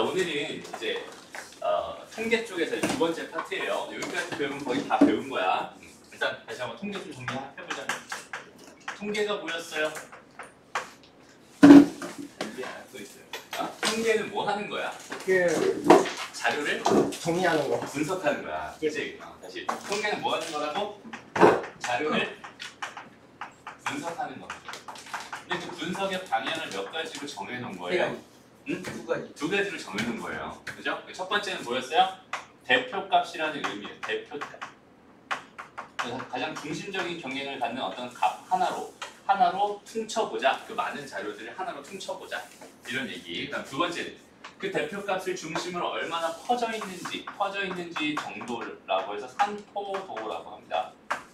오늘은 이제 통계 쪽에서 두 번째 파트예요. 여기까지 배우면 거의 다 배운 거야. 일단 다시 한번 통계 좀 정리해보자. 통계가 뭐였어요? 이게 알고 있어요. 통계는 뭐 하는 거야? 자료를 정리하는 거. 분석하는 거야. 그치? 다시. 통계는 뭐 하는 거라고? 자료를 분석하는 거. 근데 그 분석의 방향을 몇 가지로 정해놓은 거예요? 응? 두 가지로 정해놓은 거예요. 그죠? 첫 번째는 뭐였어요? 대표값이라는 의미예요. 대표값. 가장 중심적인 경향을 갖는 어떤 값 하나로 퉁쳐보자. 그 많은 자료들을 하나로 퉁쳐보자. 이런 얘기. 그다음 두 번째는 그 대표값을 중심으로 얼마나 퍼져 있는지 정도라고 해서 산포도라고 합니다.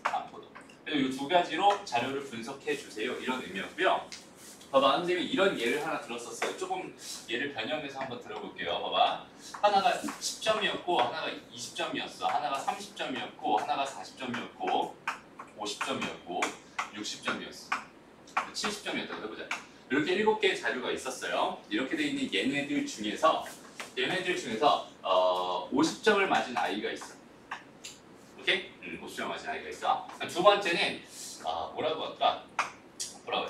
산포도. 그래서 이 두 가지로 자료를 분석해 주세요. 이런 의미였고요. 봐봐, 선생님이 이런 예를 하나 들었었어요. 조금 예를 변형해서 한번 들어볼게요. 봐봐, 하나가 10점이었고 하나가 20점이었어. 하나가 30점이었고 하나가 40점이었고 50점이었고 60점이었어. 70점이었다고 해보자. 이렇게 7개의 자료가 있었어요. 이렇게 돼 있는 얘네들 중에서 50점을 맞은 아이가 있어. 오케이? 50점을 맞은 아이가 있어. 두 번째는 뭐라고 할까?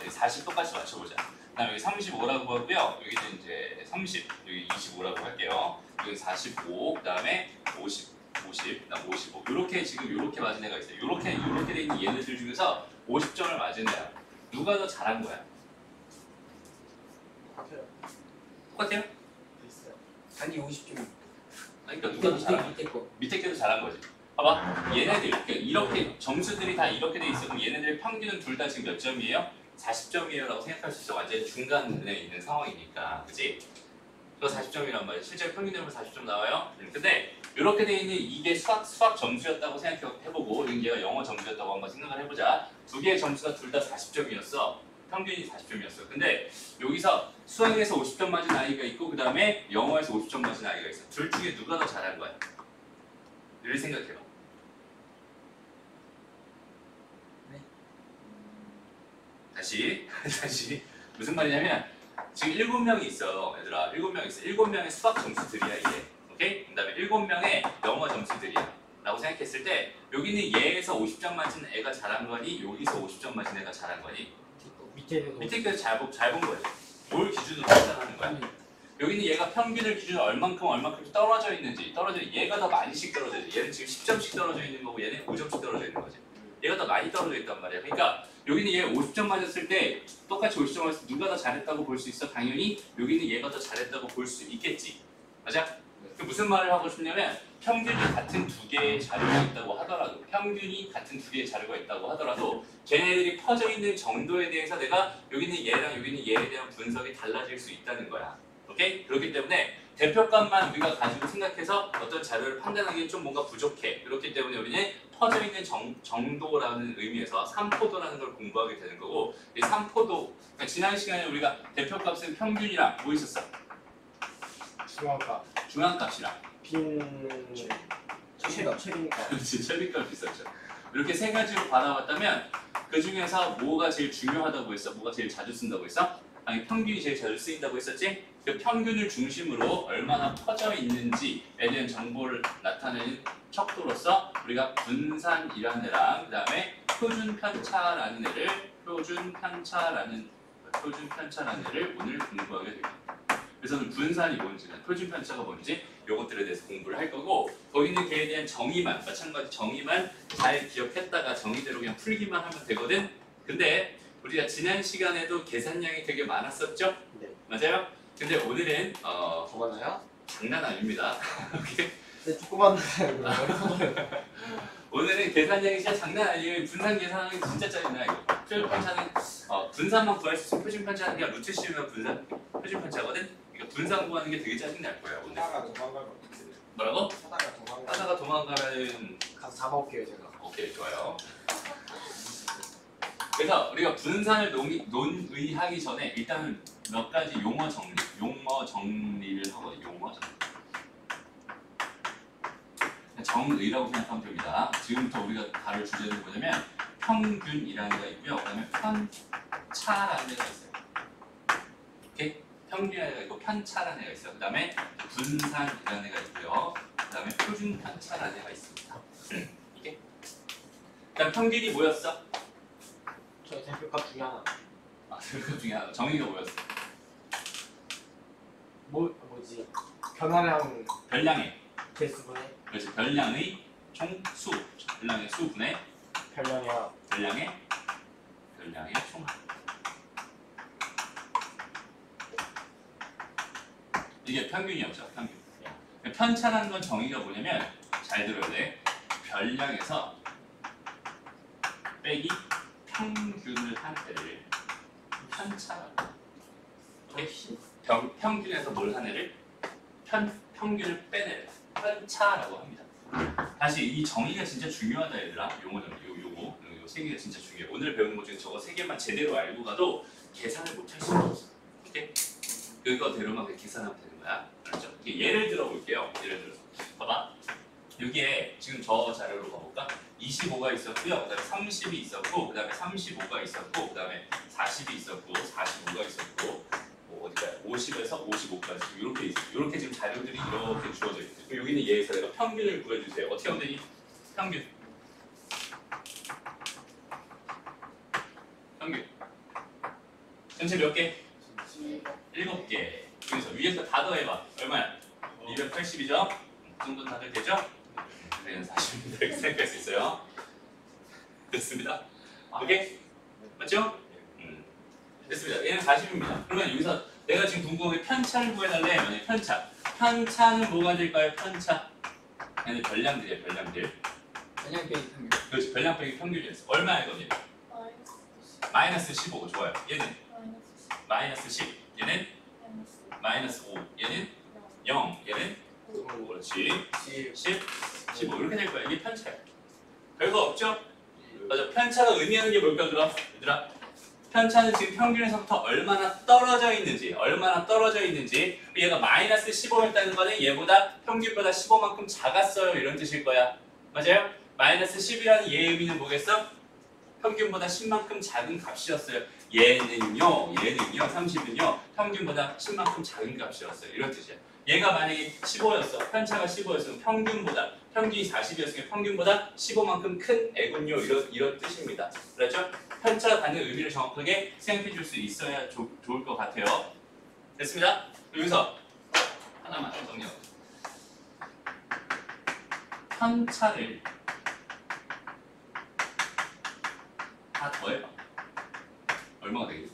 40 똑같이 맞춰보자. 그다음 여기 35라고 하고요. 여기는 이제 30, 여기 25라고 할게요. 여기 45, 그다음에 50, 그다음 55. 이렇게 지금 이렇게 맞은 애가 있어요. 이렇게 돼 있는 얘네들 중에서 50점을 맞은 애야. 누가 더 잘한 거야? 똑같아요? 있어요. 아니 50점. 그러니까 누가 더 잘한 거야? 밑에 게도 잘한 거지. 봐봐, 얘네들 이렇게 점수들이 다 이렇게 돼 있어. 그럼 얘네들의 평균은 둘 다 지금 몇 점이에요? 40점이에요라고 생각할 수 있어. 완전 중간에 있는 상황이니까, 그렇지? 그거 40점이란 말이야. 실제 평균되면 40점 나와요. 근데 이렇게 돼 있는 이게 수학 점수였다고 생각해보고, 얘가 영어 점수였다고 한번 생각을 해보자. 두 개의 점수가 둘 다 40점이었어. 평균이 40점이었어. 근데 여기서 수학에서 50점 맞은 아이가 있고, 그 다음에 영어에서 50점 맞은 아이가 있어. 둘 중에 누가 더 잘한 거야? 를 생각해봐. 다시 무슨 말이냐면 지금 7명이 있어. 얘들아, 7명 있어. 7명의 수학 점수들이야 이게. 오케이? 그 다음에 7명의 영어 점수들이야 라고 생각했을 때 여기는 얘에서 50점 맞은 애가 잘한 거니 여기서 50점 맞은 애가 잘한 거니? 밑에 게 잘 본 거지. 뭘 기준으로 판단하는 거야? 여기는 얘가 평균을 기준으로 얼만큼 떨어져 있는지 얘가 더 많이씩 떨어져 있어. 얘는 지금 10점씩 떨어져 있는 거고 얘는 5점씩 떨어져 있는 거지. 얘가 더 많이 떨어져 있단 말이야. 그러니까 여기는 얘 50점 맞았을 때 똑같이 50점 맞았을 때 누가 더 잘했다고 볼 수 있어? 당연히 여기는 얘가 더 잘했다고 볼 수 있겠지. 맞아? 그 무슨 말을 하고 싶냐면 평균이 같은 두 개의 자료가 있다고 하더라도 걔네들이 퍼져 있는 정도에 대해서 내가 여기는 얘랑 여기는 얘에 대한 분석이 달라질 수 있다는 거야. 오케이? 그렇기 때문에 대표값만 우리가 가지고 생각해서 어떤 자료를 판단하기엔 좀 뭔가 부족해. 그렇기 때문에 우리는 퍼져 있는 정도라는 의미에서 산포도라는 걸 공부하게 되는 거고, 이 산포도, 그러니까 지난 시간에 우리가 대표값은 평균이랑 뭐 있었어? 중앙값이랑 최빈값. 그렇지, 최빈값이 있었죠. 이렇게 세 가지로 받아왔다면 그 중에서 뭐가 제일 중요하다고 했어? 뭐가 제일 자주 쓴다고 했어? 아니, 평균이 제일 자주 쓰인다고 했었지? 그 평균을 중심으로 얼마나 퍼져 있는지에 대한 정보를 나타내는 척도로서 우리가 분산이라는 애랑 그 다음에 표준편차라는 애를 오늘 공부하게 됩니다. 그래서 분산이 뭔지는 표준편차가 뭔지 이것들에 대해서 공부를 할 거고, 거기는 걔에 대한 정의만 마찬가지 정의만 잘 기억했다가 정의대로 그냥 풀기만 하면 되거든. 근데 우리가 지난 시간에도 계산량이 되게 많았었죠? 네. 맞아요? 근데 오늘은 더 많아요? 장난 아닙니다. 오케이? 네, 조그만 오늘은 계산량이 진짜 장난 아니에요. 분산 계산하기 진짜 짜증나 이거. 표준편차는 분산만 구할 수 있으면 표준편차는 그냥 루트 씌우면 표준편차거든. 그러니까 분산 구하는 게 되게 짜증날 거야 오늘. 뭐라고? 하다가 도망가면 가서 잡아올게요 제가. 오케이, 좋아요. 그래서 우리가 분산을 논의하기 전에 일단은 몇 가지 용어 정리를 하거든요. 용어 정리. 정의라고 생각하면 됩니다. 지금부터 우리가 다룰 주제는 뭐냐면 평균이라는 게 있고요. 그 다음에 편차라는 게 있어요. 오케이? 평균이라는 애가 있고 편차라는 애가 있어요. 그 다음에 분산이라는 애가 있고요. 그 다음에 표준 편차라는 애가 있습니다. 이게. 그다음 평균이 뭐였어? 저희 대표값 중에 하나. 아, 그 중에 하나. 정의가 뭐였어? 뭐지? 변화량 별량의. 개수분의 그래서 별량의 총수. 별량의 수분의 별량이야. 별량의 총합. 이게 평균이었죠. 평균. 편차라는 건 정의가 뭐냐면 잘 들어야 돼. 별량에서 빼기 평균을 한 애를 편차라고. 혹시 평균에서 뭘 한 애를 평균을 뺀 애를 편차라고 합니다. 다시 이 정의가 진짜 중요하다 얘들아. 요거 세 개가 진짜 중요해. 오늘 배우는 것 중에 저거 세 개만 제대로 알고 가도 계산을 못 할 수가 없어. 오케이? 그거대로만 계산하면 되는 거야. 알았죠? 예를 들어 볼게요. 예를 들어서 봐봐. 여기에 지금 저 자료로 가볼까? 25가 있었고요. 그 다음에 30이 있었고, 그 다음에 35가 있었고, 그 다음에 40이 있었고, 45가 있었고, 뭐 어디까지? 50에서 55까지 이렇게 지금 자료들이 이렇게 주어져 있고, 여기는 얘에서 내가 평균을 구해주세요. 어떻게 하면 되니? 평균. 전체 몇 개? 7개. 여기서 위에서 다 더해봐. 얼마야? 280이죠? 그 정도는 다들 되죠? 그래서 40입니다. 이렇게 생각할 수 있어요. 됐습니다. 오케이? 맞죠? 됐습니다. 얘는 40입니다. 그러면 여기서 내가 지금 궁금한 게 편차를 구해달래. 만약에 편차. 편차는 뭐가 될까요? 편차. 얘는 별량들이에요. 별량들. 그냥 빼기 평균. 그렇지. 별량 빼기 평균이었어. 얼마야 이거니? 마이너스 15. 좋아요. 얘는 마이너스 10. 얘는 마이너스 5. 얘는 0. 얘는 그렇지. 10, 15 이렇게 될 거야. 이게 편차야. 별거 없죠? 맞아. 편차가 의미하는 게 뭘까 그럼? 얘들아. 편차는 지금 평균에서부터 얼마나 떨어져 있는지 얘가 마이너스 15였다는 거는 얘보다 평균보다 15만큼 작았어요. 이런 뜻일 거야. 맞아요? 마이너스 10이라는 얘의 의미는 뭐겠어? 평균보다 10만큼 작은 값이었어요. 얘는요 30은요 평균보다 10만큼 작은 값이었어요. 이런 뜻이야. 얘가 만약에 15였어. 편차가 15였으면 평균이 40이었으면 평균보다 15만큼 큰 애군요. 이런 뜻입니다. 그렇죠? 편차가 갖는 의미를 정확하게 생각해 줄 수 있어야 좋을 것 같아요. 됐습니다. 여기서 하나만 정리하고. 편차를 다 더해봐. 얼마가 되겠어?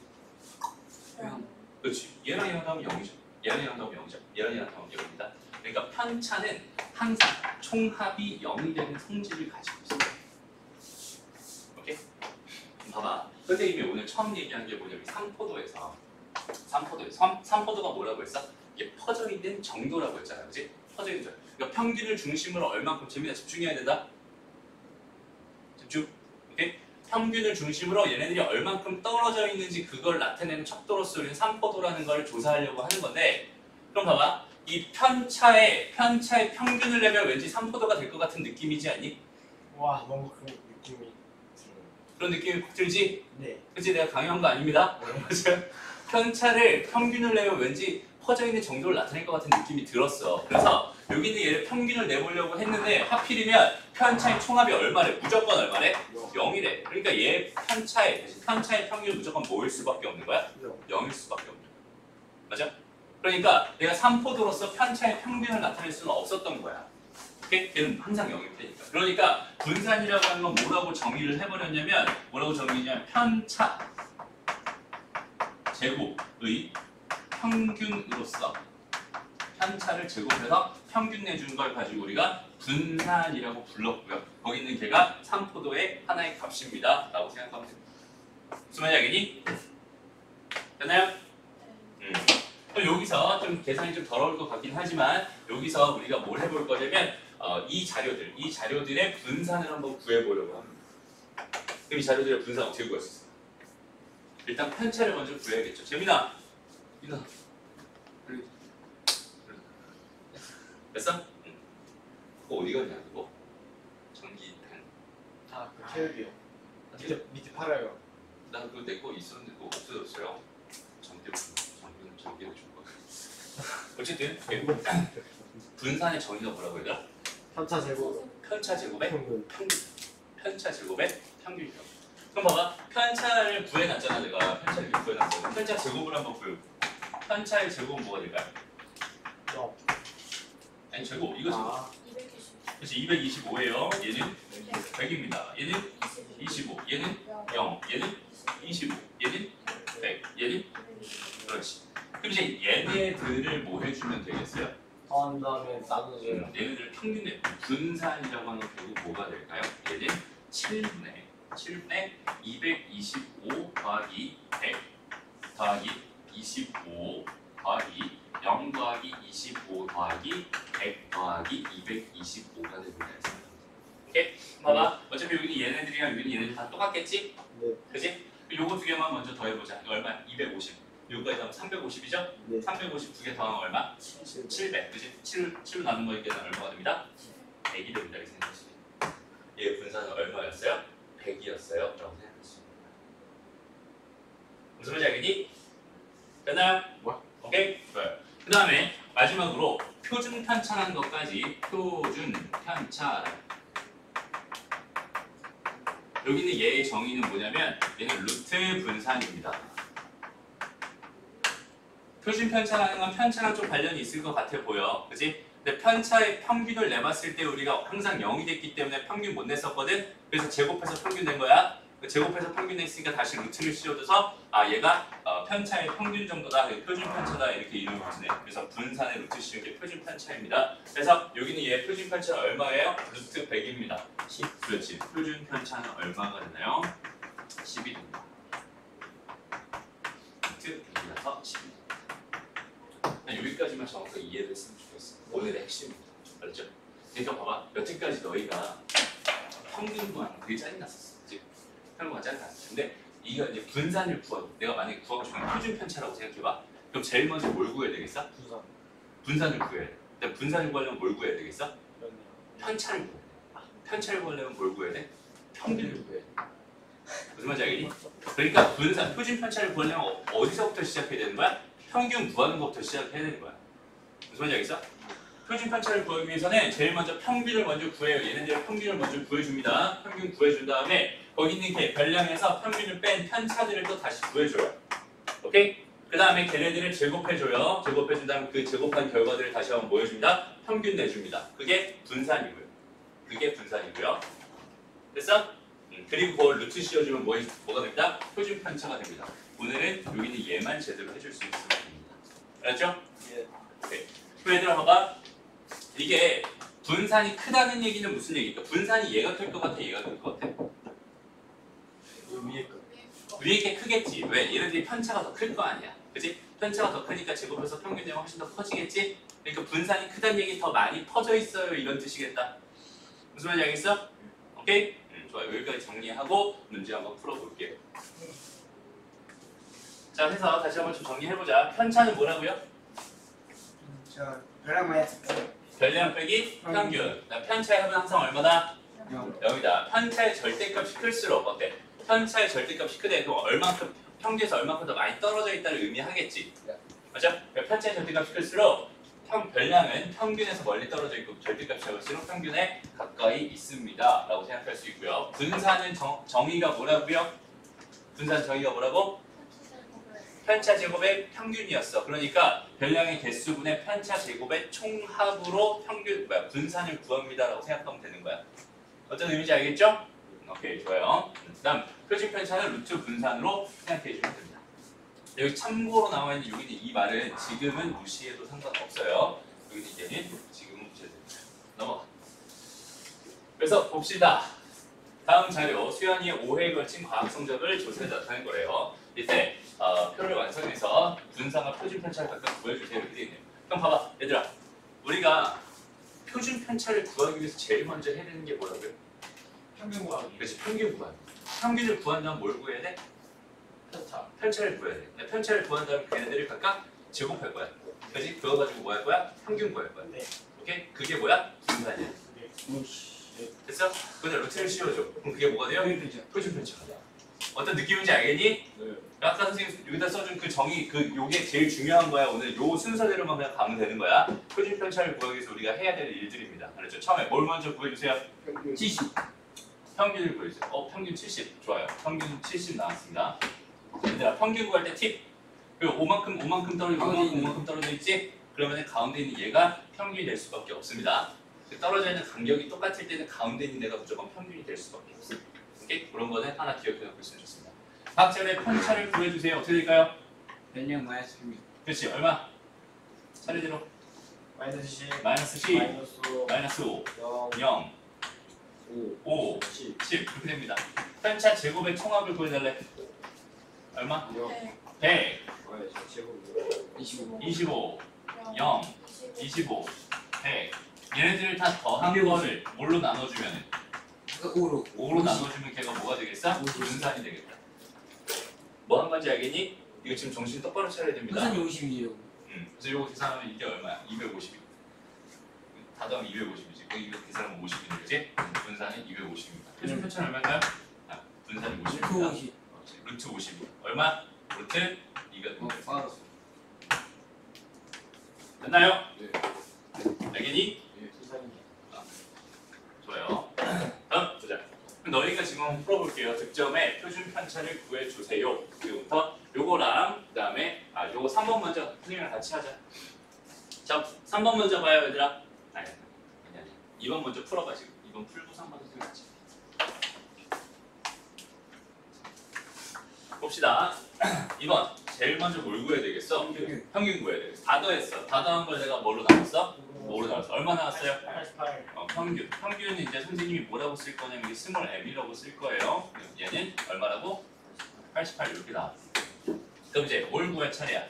그렇지. 얘랑 얘랑 더하면 0이죠. 얘랑 얘랑 더하면 0이죠. 얘랑 얘랑 더하면 0입니다. 그러니까 편차는 항상 총합이 0이 되는 성질을 가지고 있어요. 오케이? 봐봐. 선생님이 오늘 처음 얘기한 게 뭐냐면 삼포도에서 삼포도가 뭐라고 했어? 이게 퍼져 있는 정도라고 했잖아. 그렇지? 퍼져 있는 정도. 그러니까 평균을 중심으로 얼만큼 재미나 집중해야 된다. 집중. 오케이? 평균을 중심으로 얘네들이 얼만큼 떨어져 있는지 그걸 나타내는 척도로서 우리는 삼포도라는 걸 조사하려고 하는 건데, 그럼 봐봐. 이 편차의 평균을 내면 왠지 삼포도가 될 것 같은 느낌이지 않니? 와 너무 그 느낌이 들어요. 그런 느낌이 확 들지? 네. 그치? 내가 강요한 거 아닙니다. 맞아요? 편차를 평균을 내면 왠지 퍼져 있는 정도를 나타낼 것 같은 느낌이 들었어. 그래서 여기는 얘를 평균을 내보려고 했는데 하필이면 편차의 총합이 얼마래? 무조건 얼마래? 0이래. 그러니까 얘 편차의 평균은 무조건 뭐일 수밖에 없는 거야? 0일 수밖에 없는 거야. 맞아? 그러니까 내가 삼포도로서 편차의 평균을 나타낼 수는 없었던 거야. 오케이? 얘는 항상 0일 테니까. 그러니까 분산이라고 하는 건 뭐라고 정의를 해버렸냐면 뭐라고 정의냐면 편차 제곱의 평균으로서 편차를 제곱해서 평균 내준 걸 가지고 우리가 분산이라고 불렀고요. 거기 있는 걔가 삼포도의 하나의 값입니다. 라고 생각하면 됩니다. 무슨 말인지 알겠니? 됐나요? 그럼 여기서 좀 계산이 좀 더러울 것 같긴 하지만 여기서 우리가 뭘 해볼 거냐면 이 자료들의 분산을 한번 구해보려고 합니다. 그럼 이 자료들의 분산 어떻게 구할 수 있어요? 일단 편차를 먼저 구해야겠죠. 재민아! 민아! 됐어? 그거 어디 갔냐 그거? 전기펜. 아그 태엽이요. 밑에 팔아요. 나 그거 내 거 있었는데 그거 없어졌어요. 전기펜. 저기를 준 거. 어쨌든 분산의 정의가 뭐라고 해야 편차 제곱 편차 제곱의 평균. 평균. 편차 제곱의 평균이요. 그럼 봐봐. 편차를 구해놨잖아 내가. 편차를 이렇게 구해놨어. 편차 제곱을 한번 구해. 편차의 제곱은 뭐가 될까요? 아니 제곱 이거지. 아, 220. 그렇지 225예요. 얘는 100입니다. 얘는 25. 얘는 0. 얘는 25. 얘는 100. 얘는 그렇지. 그럼 이제 얘네들을 뭐 해주면 되겠어요? 더한 다음에 나눠줘요. 얘네들 평균의 분산이라고 하는 건 결국 뭐가 될까요? 얘는 7분의 225 더하기 100 더하기 25 더하기 0 더하기 25 더하기 100 더하기 225가 됩니다. 오케이? 봐봐. 어차피 여기는 얘네들이랑 여기는 얘네들 다 똑같겠지? 네. 그지? 요거 두 개만 먼저 더해보자. 이거 얼마? 250. 요거까지 하면 350이죠? 네. 350 두 개 더하면 얼마? 700. 그지? 7로 나눈 거니까 얼마가 됩니다? 100이 됩니다. 이렇게 생각하시면 얘 분산은 얼마였어요? 100이었어요. 라고 생각하시면 무슨 말인지 알겠니? 됐나요? 뭐? 오케이? 좋아요. 그 다음에 마지막으로 표준 편차라는 것까지 표준 편차 여기 있는 얘의 정의는 뭐냐면 얘는 루트 분산입니다. 표준 편차라는 건 편차랑 좀 관련이 있을 것 같아 보여. 그치? 근데 편차의 평균을 내봤을 때 우리가 항상 0이 됐기 때문에 평균 못 냈었거든? 그래서 제곱해서 평균 낸 거야. 제곱해서 평균 냈으니까 다시 루트를 씌워줘서 아 얘가 편차의 평균 정도다. 표준 편차다. 이렇게 이름을 붙이네. 그래서 분산의 루트 씌운 게 표준 편차입니다. 그래서 여기는 얘 표준 편차는 얼마예요? 루트 100입니다. 10. 그렇지. 표준 편차는 얼마가 되나요? 10이 됩니다. 루트 100이라서 10입니다. 여기까지만 정확하게 이해를 했으면 좋겠어. 오늘의 핵심입니다. 알았죠? 그러니까 봐봐. 여태까지 너희가 평균 구하는 거 되게 짜증났었어. 그치? 평균 구하는 짜증났어. 근데 이거 이제 분산을 구하고 내가 만약에 구하고 싶은 표준 편차라고 생각해봐. 그럼 제일 먼저 뭘 구해야 되겠어? 부산. 분산을 구해야 돼. 근데 분산을 구하려면 뭘 구해야 되겠어? 그렇네요. 편차를 구해야 돼. 편차를 구하려면 뭘 구해야 돼? 평균을 구해야 돼. 무슨 말인지 알겠니? 그러니까 분산, 표준 편차를 구하려면 어디서부터 시작해야 되는 거야? 평균 구하는 것부터 시작해야 되는 거야. 무슨 말인지 알겠어? 표준 편차를 구하기 위해서는 제일 먼저 평균을 먼저 구해요. 얘네들 평균을 먼저 구해줍니다. 평균 구해준 다음에 거기 있는 게 별량에서 평균을 뺀 편차들을 또 다시 구해줘요. 오케이? 그 다음에 걔네들을 제곱해줘요. 제곱해준 다음에 그 제곱한 결과들을 다시 한번 모여줍니다. 평균 내줍니다. 그게 분산이고요. 그게 분산이고요. 됐어? 그리고 그걸 루트 씌워주면 뭐가 됩니다? 표준 편차가 됩니다. 오늘은 여기는 얘만 제대로 해줄 수 있으면 됩니다. 알았죠? 예. 오케이. 그럼 얘들아 봐봐. 이게 분산이 크다는 얘기는 무슨 얘기일까? 분산이 얘가 클 것 같아? 얘가 클 것 같아? 위에 거. 위에 게 크겠지. 왜? 얘네들이 편차가 더 클 거 아니야. 그치? 편차가 더 크니까 제곱해서 평균 되면 훨씬 더 커지겠지? 그러니까 분산이 크다는 얘기 더 많이 퍼져 있어요. 이런 뜻이겠다. 무슨 말인지 알겠어? 오케이? 좋아요. 여기까지 정리하고 문제 한번 풀어볼게요. 자, 해서 다시 한번 좀 정리해보자. 편차는 뭐라고요? 저 별량만 했을까요? 별량 빼기 평균. 편차의 합은 항상 얼마다? 0. 0이다. 편차의 절대값이 클수록 어때? 편차의 절대값이 크대. 그럼 얼만큼 평균에서 얼만큼 더 많이 떨어져 있다를 의미하겠지. 맞죠? 그러니까 편차의 절대값이 클수록 별량은 평균에서 멀리 떨어져 있고 절대값이 작을수록 평균에 가까이 있습니다. 라고 생각할 수 있고요. 분산은 정의가 뭐라고요? 분산 정의가 뭐라고? 편차 제곱의 평균이었어. 그러니까 별량의 개수분의 편차 제곱의 총합으로 분산을 구합니다라고 생각하면 되는 거야. 어떤 의미인지 알겠죠? 오케이, 좋아요. 그다음 표준 편차는 루트 분산으로 생각해 주면 됩니다. 여기 참고로 나와 있는 여기는 이 말은 지금은 무시해도 상관없어요. 여기는 얘는 지금은 무시해도 됩니다. 넘어가. 그래서 봅시다. 다음 자료 수연이의 5회에 걸친 과학 성적을 조사해 나타낸 거래요. 이때 표를 완성해서 분산과 표준 편차를 각각 구해주세요. 이렇게 되어 있네요. 그럼 봐봐, 얘들아. 우리가 표준 편차를 구하기 위해서 제일 먼저 해야 되는 게 뭐라고요? 평균 구하기. 그렇지, 평균 구하기. 평균을 구한다면 뭘 구해야 돼? 편차. 편차를 구해야 돼. 편차를 구한 다음에 걔네들을 각각 제곱할 거야. 그렇지? 그거 가지고 뭐 할 거야? 평균 구할 거야. 네. 오케이? 그게 뭐야? 분산이야. 네. 됐어? 그냥 루트를 씌워줘. 그럼 그게 뭐가 돼요? 표준 편차가 돼. 어떤 느낌인지 알겠니? 네. 아까 선생님 여기다 써준 그 정의 요게 제일 중요한 거야. 오늘 요 순서대로만 그냥 가면 되는 거야. 표준 편차를 구하기 위해서 우리가 해야 될 일들입니다. 알았죠? 처음에 뭘 먼저 구해주세요? 70. 평균을 구해주세요. 평균 70 좋아요. 평균 70 나왔습니다. 얘들아 평균 구할 때 팁. 그 5만큼 떨어지고 5만큼 떨어져 있지? 그러면 가운데 있는 얘가 평균이 될 수밖에 없습니다. 떨어져 있는 간격이 똑같을 때는 가운데 있는 애가 무조건 평균이 될 수밖에 없어요. 오케이? 그런 거는 하나 기억해 놓고 있으면 좋습니다. 각자의 편차를 구해주세요. 어떻게 될까요? 변형 마이너스 6. 그렇지. 얼마? 차례대로 마이너스 10. 마이너스 10, 마이너스 5. 마이너스 5, 0. 0, 5. 5, 10. 10 이렇게 됩니다. 편차 제곱의 총합을 구해달래. 얼마? 0. 100, 제곱. 25. 25, 0, 25, 100 얘네들을 다 더한 거를 뭘로 나눠주면 5로. 5로 나눠주면 걔가 뭐가 되겠어? 분산이 되겠다. 뭐 한 건지 알겠니? 이거 지금 정신 똑바로 차려야 됩니다. 분산이 50이에요. 그래서 이거 계산하면 이게 얼마야? 250. 다 더하면 250이지. 이거 계산하면 50이네, 그지? 분산이 250입니다. 표준 편차는 얼마인가요? 분산이 50입니다. 50. 루트 50. 얼마? 루트 2가 알았어. 됐나요? 네. 알겠니? 좋아요. 다음 보자. 그럼 너희가 지금 풀어볼게요. 득점의 표준 편차를 구해주세요. 지금부터 요거랑 그 다음에 요거 3번 먼저 선생님이랑 같이 하자. 자, 3번 먼저 봐요, 얘들아. 아니. 2번 먼저 풀어봐 지금. 2번 풀고 3번 선생님 같이. 봅시다. 2번. 제일 먼저 뭘 구해야 되겠어? 평균 구해야 되겠어. 다 더했어. 다 더한 걸 내가 뭘로 나눴어? 뭐로 나눴어? 얼마 나왔어요? 88. 평균. 평균은 이제 선생님이 뭐라고 쓸 거냐면 이게 스몰 m이라고 쓸 거예요. 얘는 얼마라고? 88 이렇게 나왔어. 그럼 이제 뭘 구할 차례야?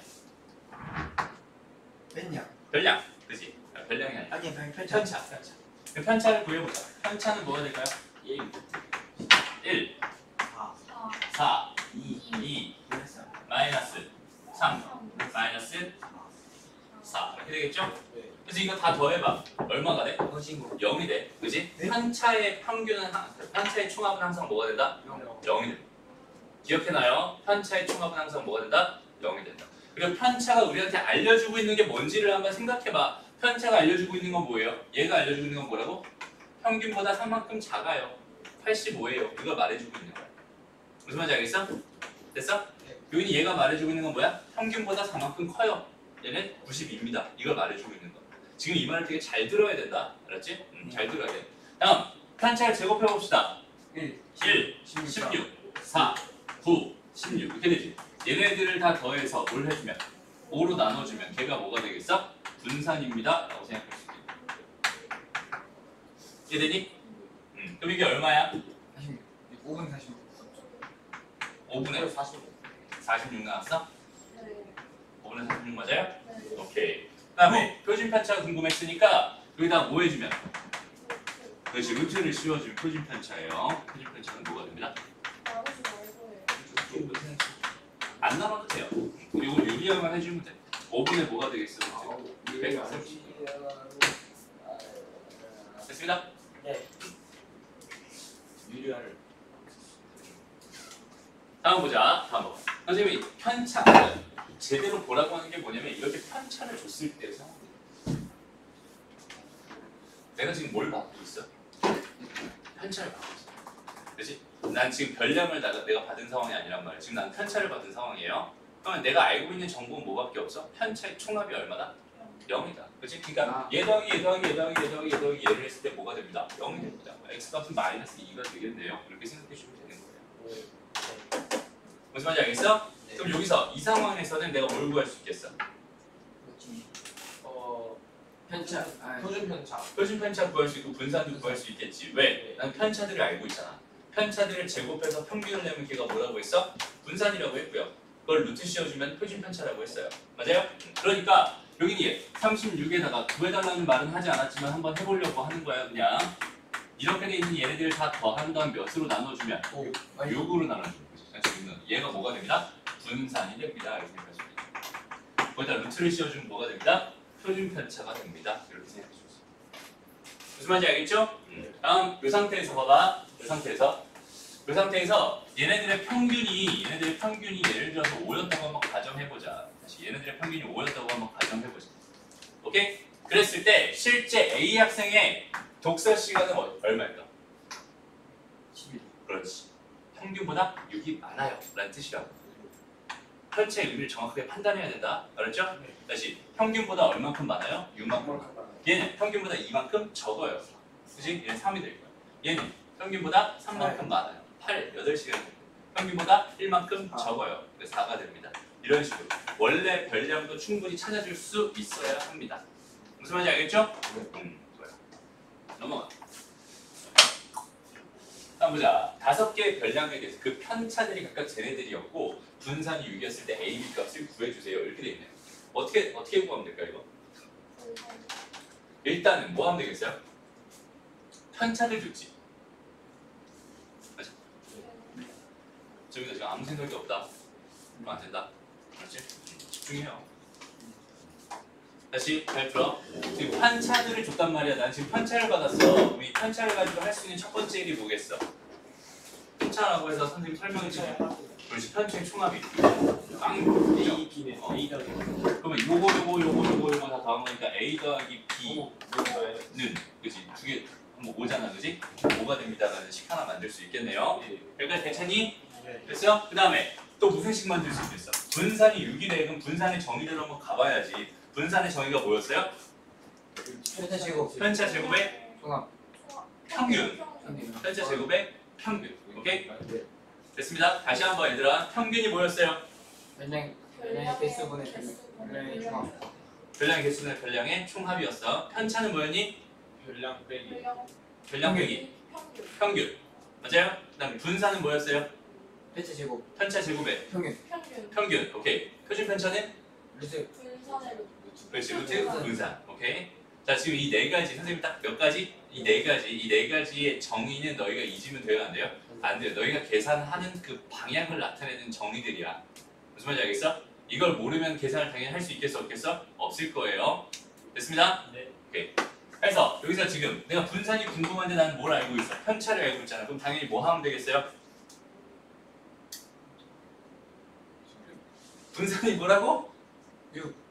뺐냐? 별량. 그지? 별량이 아니야. 아니, 편차. 편차. 그 편차를 구해보자. 편차는 뭐가 될까요? 1, 4. 4, 2. 2, 마이너스 마이너스 3, 마이너스 4 이렇게 되겠죠? 네. 그래서 이거 다 더해봐. 얼마가 돼? 거신고. 0이 돼. 그지? 네? 편차의 평균은 편차의 총합은 항상 뭐가 된다? 0. 0이 된다. 기억해놔요. 편차의 총합은 항상 뭐가 된다? 0이 된다. 그리고 편차가 우리한테 알려주고 있는 게 뭔지를 한번 생각해봐. 편차가 알려주고 있는 건 뭐예요? 얘가 알려주고 있는 건 뭐라고? 평균보다 3만큼 작아요. 85예요. 이걸 말해주고 있는 거야. 무슨 말인지 알겠어? 됐어? 여기는 얘가 말해주고 있는 건 뭐야? 평균보다 4만큼 커요. 얘는 92입니다. 이걸 말해주고 있는 거. 지금 이 말을 되게 잘 들어야 된다. 알았지? 잘 들어야 돼. 다음, 편차를 제곱해봅시다. 1. 1, 16, 4, 9, 16 이렇게 되지. 얘네들을 다 더해서 뭘 해주면 5로 나눠주면 걔가 뭐가 되겠어? 분산입니다 라고 생각할 수 있겠다. 이해되니? 그럼 이게 얼마야? 46. 5분 46. 5분에 46 나왔어? 5분에 46 맞아요? 오케이. 그 다음에 표준 편차가 궁금했으니까 여기다 뭐 해주면? 그렇지, 루트를 씌워주면 표준 편차예요. 표준 편차는 뭐가 됩니다? 안 나눠도 돼요. 이거 유리화만 해주면 돼. 5분에 뭐가 되겠어? 루트? 130. 됐습니다? 네. 유리화를. 다음 보자. 다음 거. 선생님이 편차 제대로 보라고 하는 게 뭐냐면 이렇게 편차를 줬을 때 상황. 내가 지금 뭘 받고 있어? 편차를 받고 있어. 그렇지? 난 지금 별량을 내가 받은 상황이 아니란 말이야. 지금 난 편차를 받은 상황이에요. 그러면 내가 알고 있는 정보는 뭐밖에 없어? 편차의 총합이 얼마다? 0이다. 그렇지? 그러니까 얘 더하기 얘를 했을 때 뭐가 됩니다? 0이 됩니다. x 값은 마이너스 2가 되겠네요. 이렇게 생각해 주면 되는 거예요. 무슨 말인지 알겠어? 네. 그럼 여기서 이 상황에서는 내가 뭘 구할 수 있겠어? 편차. 표준 편차. 표준 편차 구할 수 있고 분산도 구할 수 있겠지. 왜? 난 편차들을 알고 있잖아. 편차들을 제곱해서 평균을 내면 걔가 뭐라고 했어? 분산이라고 했고요. 그걸 루트 씌워주면 표준 편차라고 했어요. 맞아요? 그러니까 여기는 36에다가 구해달라는 말은 하지 않았지만 한번 해보려고 하는 거야. 그냥 이렇게 돼 있는 얘네들 다 더한 다음 몇으로 나눠주면 6으로 나눠주는 거지. 지금 얘가 뭐가 됩니다? 분산이 됩니다. 이렇게 생각할 수 있겠죠. 거기다 루트를 씌워주면 뭐가 됩니다? 표준 편차가 됩니다. 이렇게 생각해 주세요. 무슨 말인지 알겠죠? 다음 이 상태에서 봐봐. 이 상태에서 그 상태에서 얘네들의 평균이 예를 들어서 5였다고 한번 가정해보자. 다시 얘네들의 평균이 5였다고 한번 가정해보자. 오케이? 그랬을 때 실제 A 학생의 독서 시간은 얼마일까? 11. 그렇지. 평균보다 6이 많아요. 라는 뜻이라고. 편차의 의미를 정확하게 판단해야 된다. 알았죠? 다시 평균보다 얼만큼 많아요? 6만큼. 얘는 평균보다 2만큼 적어요. 그치? 얘는 3이 될 거야. 얘는 평균보다 3만큼 많아요. 8시간. 평균보다 1만큼 적어요. 그래서 4가 됩니다. 이런 식으로. 원래 별량도 충분히 찾아줄 수 있어야 합니다. 무슨 말인지 알겠죠? 좋아요. 넘어가. 한번 보자. 5개의 별량에 대해서 그 편차들이 각각 쟤네들이었고 분산이 6이었을 때 A, B 값을 구해주세요. 이렇게 돼 있네요. 어떻게 구하면 될까요, 이거? 일단은 뭐 하면 되겠어요? 편차를 줬지. 맞아. 저기다 지금 아무 생각이 없다. 그럼 안 된다. 그렇지? 집중해요. 다시 잘 들어. 지금 편차들을 줬단 말이야. 난 지금 편차를 받았어. 우리 편차를 가지고 할 수 있는 첫 번째 일이 뭐겠어? 편차라고 해서 선생님 설명해 주세요. 그렇지. 편차의 총합이 빵 A, B네. A 더하기 그러면 요거 다 더하니까 A 더하기 B는 그치? 두 개 뭐 5잖아, 그치? 5가 됩니다라는 식 하나 만들 수 있겠네요. 여기까지 괜찮니? 됐어요? 그 다음에 또 무슨 식 만들 수 있겠어? 분산이 6이래. 그럼 분산의 정의대로 한번 가봐야지. 분산의 정의가 뭐였어요? 편차 제곱. 편차 제곱의 종합. 평균. 평균. 편차 제곱의 평균. 오케이? 됐습니다. 다시 한번 얘들아. 평균이 뭐였어요? 별량의 개수분의 별량의 종합. 별량의 개수는 별량의 총합이었어. 편차는 뭐였니? 별량 빼기 별량 빼기 평균. 맞아요? 그 다음 분산은 뭐였어요? 편차 제곱. 편차 제곱의 평균. 평균. 오케이. 표준 편차는? 루트. 그렇지. 루트 분산. 오케이. 자, 지금 이 네 가지 선생님 딱 몇 가지? 이 네 가지의 정의는 너희가 잊으면 돼요, 안 돼요? 안 돼요. 너희가 계산하는 그 방향을 나타내는 정의들이야. 무슨 말인지 알겠어? 이걸 모르면 계산을 당연히 할 수 있겠어, 없겠어? 없을 거예요. 됐습니다? 네. 오케이. 그래서 여기서 지금 내가 분산이 궁금한데 나는 뭘 알고 있어? 편차를 알고 있잖아. 그럼 당연히 뭐 하면 되겠어요? 분산이 뭐라고? 6.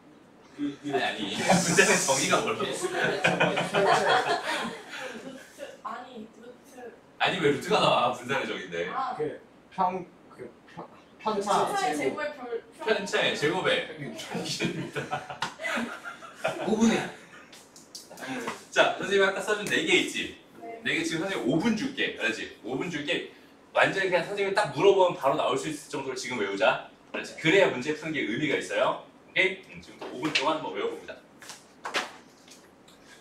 아니 분산의 정의가 뭐라고? 아니 왜 루트가 나와? 분산의 정의인데. 편차의 제곱의 편차의 제곱의 평균. 평균입니다. 5분의. 자, 선생님이 아까 써준 4개 있지? 4개 지금 선생님 5분 줄게. 알았지? 5분 줄게. 완전히 그냥 선생님이 딱 물어보면 바로 나올 수 있을 정도로 지금 외우자. 알았지? 그래야 문제 푸는 게 의미가 있어요. 오케이? 지금부터 5분 동안 한번 외워봅니다.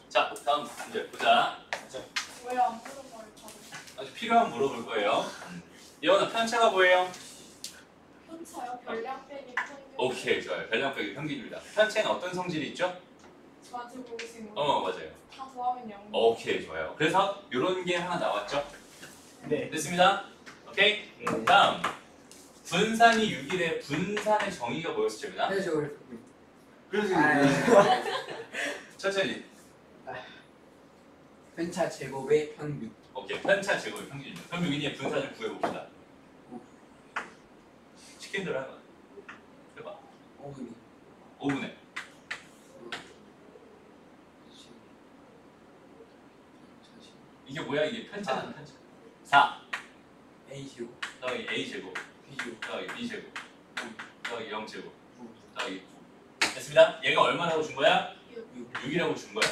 자, 다음 문제 보자. 왜안 물어봐요? 아주 필요한 물어볼 거예요. 예원아, 편차가 뭐예요? 편차요? 별량 빼기 평균. 오케이, 좋아요. 별량 빼기 평균입니다. 편차에는 어떤 성질이 있죠? 마지막이신 맞아요. 다 더하면 0. 오케이, 좋아요. 그래서 이런 게 하나 나왔죠? 네. 됐습니다. 오케이? 다음. 분산이 6일에 분산의 정의가 뭐였었죠, 민아? 편차 제곱의 평균. 그래서 천천히. 편차 제곱의 평균. 오케이, 편차 제곱의 평균입니다. 그럼 여기에 분산을 구해봅시다. 시킨 대로 해봐. 해봐. 5분의. 5분의. 이게 뭐야? 이게 편차는 편차. 4 A 제곱. 더하기 A 제곱 B 제곱. 더하기 B 제곱 더하기 0 제곱 더하기 9. 됐습니다. 얘가 얼마라고 준 거야? 6이라고 준 거야.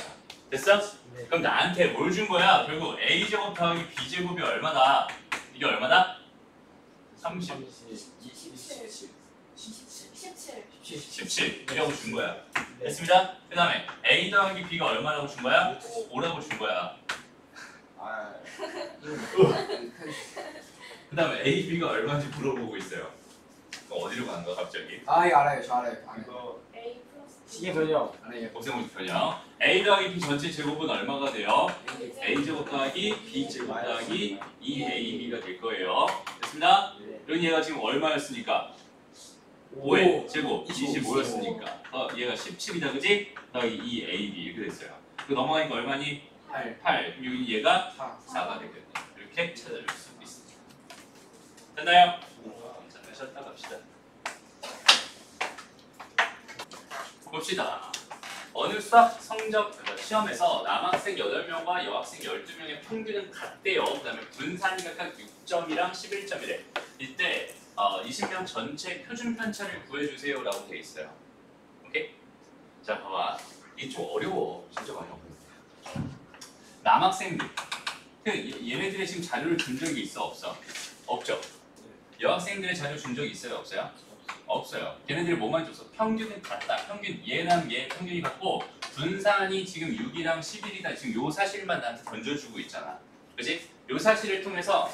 됐어? 네. 그럼 나한테 뭘 준 거야? 결국 A 제곱 더하기 B 제곱이 얼마다? 이게 얼마다? 30, 17. 17이라고 준 거야. 됐습니다. 그 다음에 A 더하기 B가 얼마라고 준 거야? 5라고 준 거야. 그 다음에 A, B가 얼마인지 물어보고 있어요. 그럼 어디로 가는 거야 갑자기? 아 이거 알아요. 저 알아요. 이거 A 플러스 시계 변형 알아요. 곱셈 변형. A 더하기 B 전체 제곱은 얼마가 돼요? A 제곱 더하기 B 제곱 더하기 2AB가 될 거예요. 됐습니다? 네. 여기 얘가 지금 얼마였으니까? 5의 제곱 25였으니까 얘가 17이다 그지? 더하기 2AB 이렇게 됐어요. 그 넘어가니까 얼마니? 8. 8. 여기 얘가 4. 4가 되겠네. 이렇게 찾아줄 수 있습니다. 됐나요? 잠깐 쉬었다 갑시다. 봅시다. 어느 수학 성적 시험에서 남학생 8명과 여학생 12명의 평균은 같대요. 그 다음에 분산이 각각 6점이랑 11점이래. 이때 20명 전체 표준 편차를 구해주세요 라고 돼 있어요. 오케이? 자 봐봐. 이게 좀 어려워. 진짜 많이 어려워. 남학생들 얘네들의 지금 자료를 준 적이 있어 없어? 없죠? 여학생들의 자료 준 적이 있어요 없어요? 없어요. 걔네들이 뭐만 줬어? 평균은 같다. 평균 얘랑 얘 평균이 같고 분산이 지금 6이랑 11이다. 지금 요 사실만 나한테 던져주고 있잖아. 그치? 요 사실을 통해서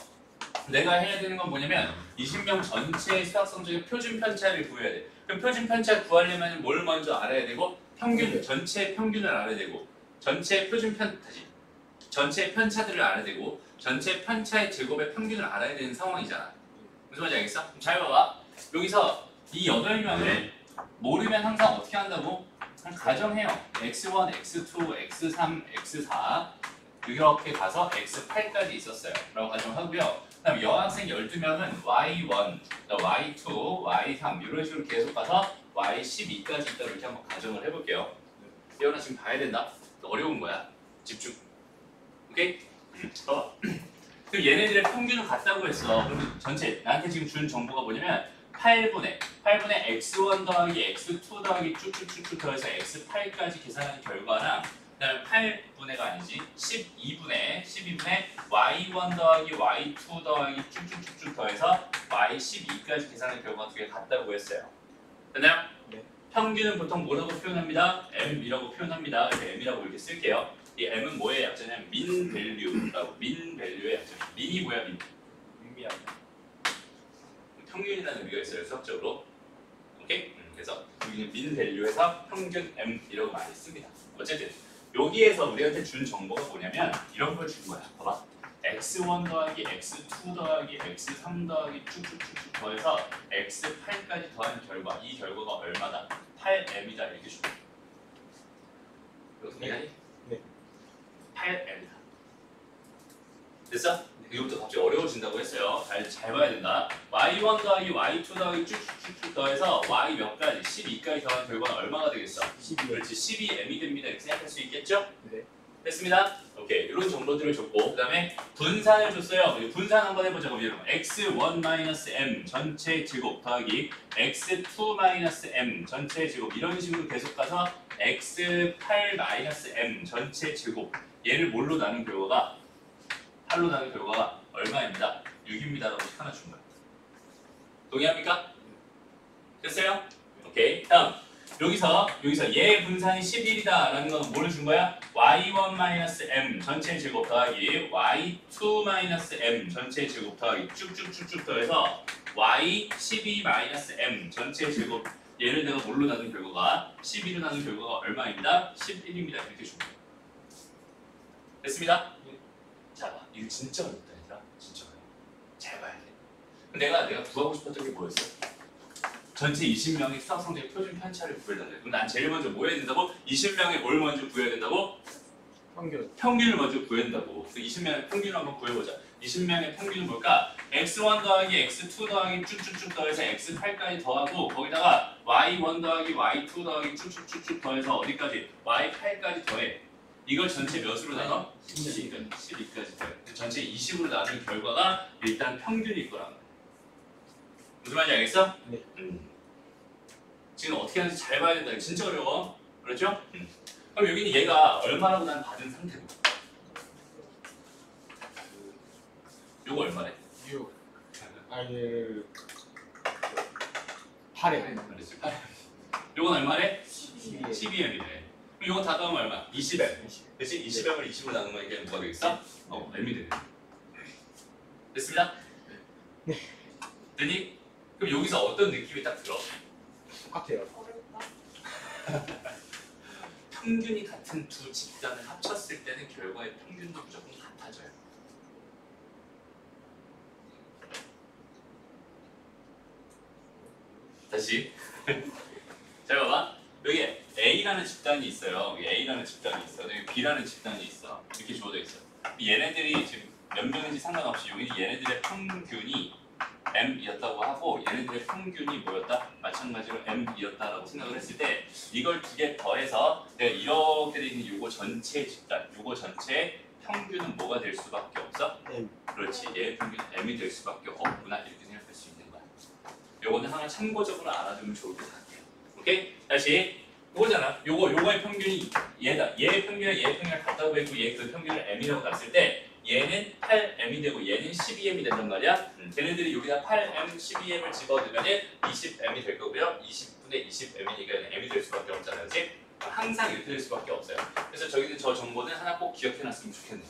내가 해야 되는 건 뭐냐면 20명 전체의 수학 성적의 표준 편차를 구해야 돼. 그럼 표준 편차 구하려면 뭘 먼저 알아야 되고 평균, 전체 평균을 알아야 되고 전체 표준 전체 편차들을 알아야 되고 전체 편차의 제곱의 평균을 알아야 되는 상황이잖아. 무슨 말인지 알겠어? 그럼 잘 봐봐. 여기서 이 8명을 모르면 항상 어떻게 한다고? 가정해요. x1, x2, x3, x4 이렇게 가서 x8까지 있었어요. 라고 가정하고요. 그 다음 여학생 12명은 y1, y2, y3 이런 식으로 계속 가서 y12까지 있다고 이렇게 한번 가정을 해볼게요. 예원아 지금 봐야 된다. 어려운 거야. 집중. 오케이? 봐봐. 그럼 얘네들의 평균은 같다고 했어. 그럼 전체 나한테 지금 준 정보가 뭐냐면 8분의 x1 더하기 x2 더하기 쭉쭉쭉쭉 더해서 x8까지 계산한 결과랑 그다음에 8분의가 아니지 12분의 y1 더하기 y2 더하기 쭉쭉쭉쭉 더해서 y12까지 계산한 결과가 두 개 같다고 했어요. 됐나요? 네. 평균은 보통 뭐라고 표현합니다? m이라고 표현합니다. 그래서 m이라고 이렇게 쓸게요. 이 m은 뭐의 약자냐면 민 밸류라고. 민 밸류의 약자. 민이 뭐야 민? 미미합니다. 평균이라는 의미가 있어요 수학적으로. 오케이? 그래서 여기는 민 밸류에서 평균 m이라고 많이 씁니다. 어쨌든 여기에서 우리한테 준 정보가 뭐냐면 이런 걸 준 거야. 봐봐. x1 더하기 x2 더하기 x3 더하기 쭉쭉쭉쭉 더해서 x8까지 더한 결과 이 결과가 얼마다? 8m이다 이렇게 준 거야. 이해가니? 네. 8m이다. 됐어? 이거부터 갑자기 어려워진다고 했어요. 잘 봐야 된다. y1 더하기 y2 더하기 쭉쭉쭉 더해서 y 몇 가지? 12까지 더한 결과는 얼마가 되겠어? 12. 그렇지. 12m이 됩니다. 이렇게 생각할 수 있겠죠? 네. 됐습니다. 오케이. 이런 정보들을 줬고 그 다음에 분산을 줬어요. 분산 한번 해보자고. 여러분 x1-m 전체 제곱 더하기 x2-m 전체 제곱 이런 식으로 계속 가서 x8-m 전체 제곱 얘를 뭘로 나눈 결과가 8로 나눈 결과가 얼마입니다. 6입니다라고 하나 준 거예요. 동의합니까? 됐어요? 오케이. 다음 여기서 얘 분산이 11이다라는 건 뭐를 준 거야? y1-m 전체 제곱 더하기 y2-m 전체 제곱 더하기 쭉쭉쭉쭉 더해서 y12-m 전체 제곱 얘를 내가 뭘로 나눈 결과가 12로 나눈 결과가 얼마입니다. 11입니다. 이렇게 준 거예요. 됐습니다? 자 봐. 이거 진짜 어렵다 얘들아. 진짜 어려워. 잘 봐야 돼. 내가 구하고 싶었던 게 뭐였어? 전체 20명의 수학 성적의 표준 편차를 구해달래. 그럼 난 제일 먼저 뭐 해야 된다고? 20명의 뭘 먼저 구해야 된다고? 평균을 먼저 구해야 된다고. 그 20명의 평균을 한번 구해보자. 20명의 평균은 뭘까? x1 더하기 x2 더하기 쭉쭉쭉 더해서 x8까지 더하고 거기다가 y1 더하기 y2 더하기 쭉쭉쭉쭉 더해서 어디까지? y8까지 더해. 이걸 전체 몇으로 나눠? 12까지 더해. 전체 20으로 나눈 결과가 일단 평균일 거란 말이야. 무슨 말인지 알겠어? 네. 지금 어떻게 하는지 잘 봐야 된다. 진짜 어려워. 그렇죠? 그럼 여기는 얘가 얼마라고 난 받은 상태고. 요거 얼마래? 6. 아니 8에. 그렇지. 요건 얼마래? 12. 12m이네. 그럼 요거 다 더하면 얼마? 20m. 그렇지? 20m을 20으로 나누면 이게 뭐가 되겠어? m이 되네. 됐습니다? 네. 됐니? 그럼 여기서 어떤 느낌이 딱 들어? 똑같아요. 어렵다. 평균이 같은 두 집단을 합쳤을 때는 결과의 평균도 무조건 같아져요. 다시. 잘 봐봐. 여기 A라는 집단이 있어요. 여기 A라는 집단이 있어. 여기 B라는 집단이 있어. 이렇게 주어져 있어. 얘네들이 지금 몇 명인지 상관없이 여기 얘네들의 평균이 m이었다고 하고 얘네들의 평균이 뭐였다? 마찬가지로 m이었다라고 생각을 했을 때 이걸 두 개 더해서 내가 이렇게 돼 있는 요거 전체 집단, 요거 전체의 평균은 뭐가 될 수밖에 없어? M. 그렇지. 얘의 평균은 m이 될 수밖에 없구나 이렇게 생각할 수 있는 거야. 요거는 하나 참고적으로 알아두면 좋을 것 같아요. 오케이? 다시 이거잖아. 요거의 평균이 얘다. 얘의 평균이랑 얘의 평균을 갖다 보이고 얘 그 평균을 m이라고 놨을 때 얘는 8m이 되고 얘는 12m이 된단 말이야. 걔네들이 여기다 8m, 12m을 집어넣으면 20m이 될 거고요. 20분의 20m이니까 m이 될 수밖에 없잖아요. 그렇지? 항상 이렇게 될 수밖에 없어요. 그래서 저기는 저 정보는 하나 꼭 기억해놨으면 좋겠네요.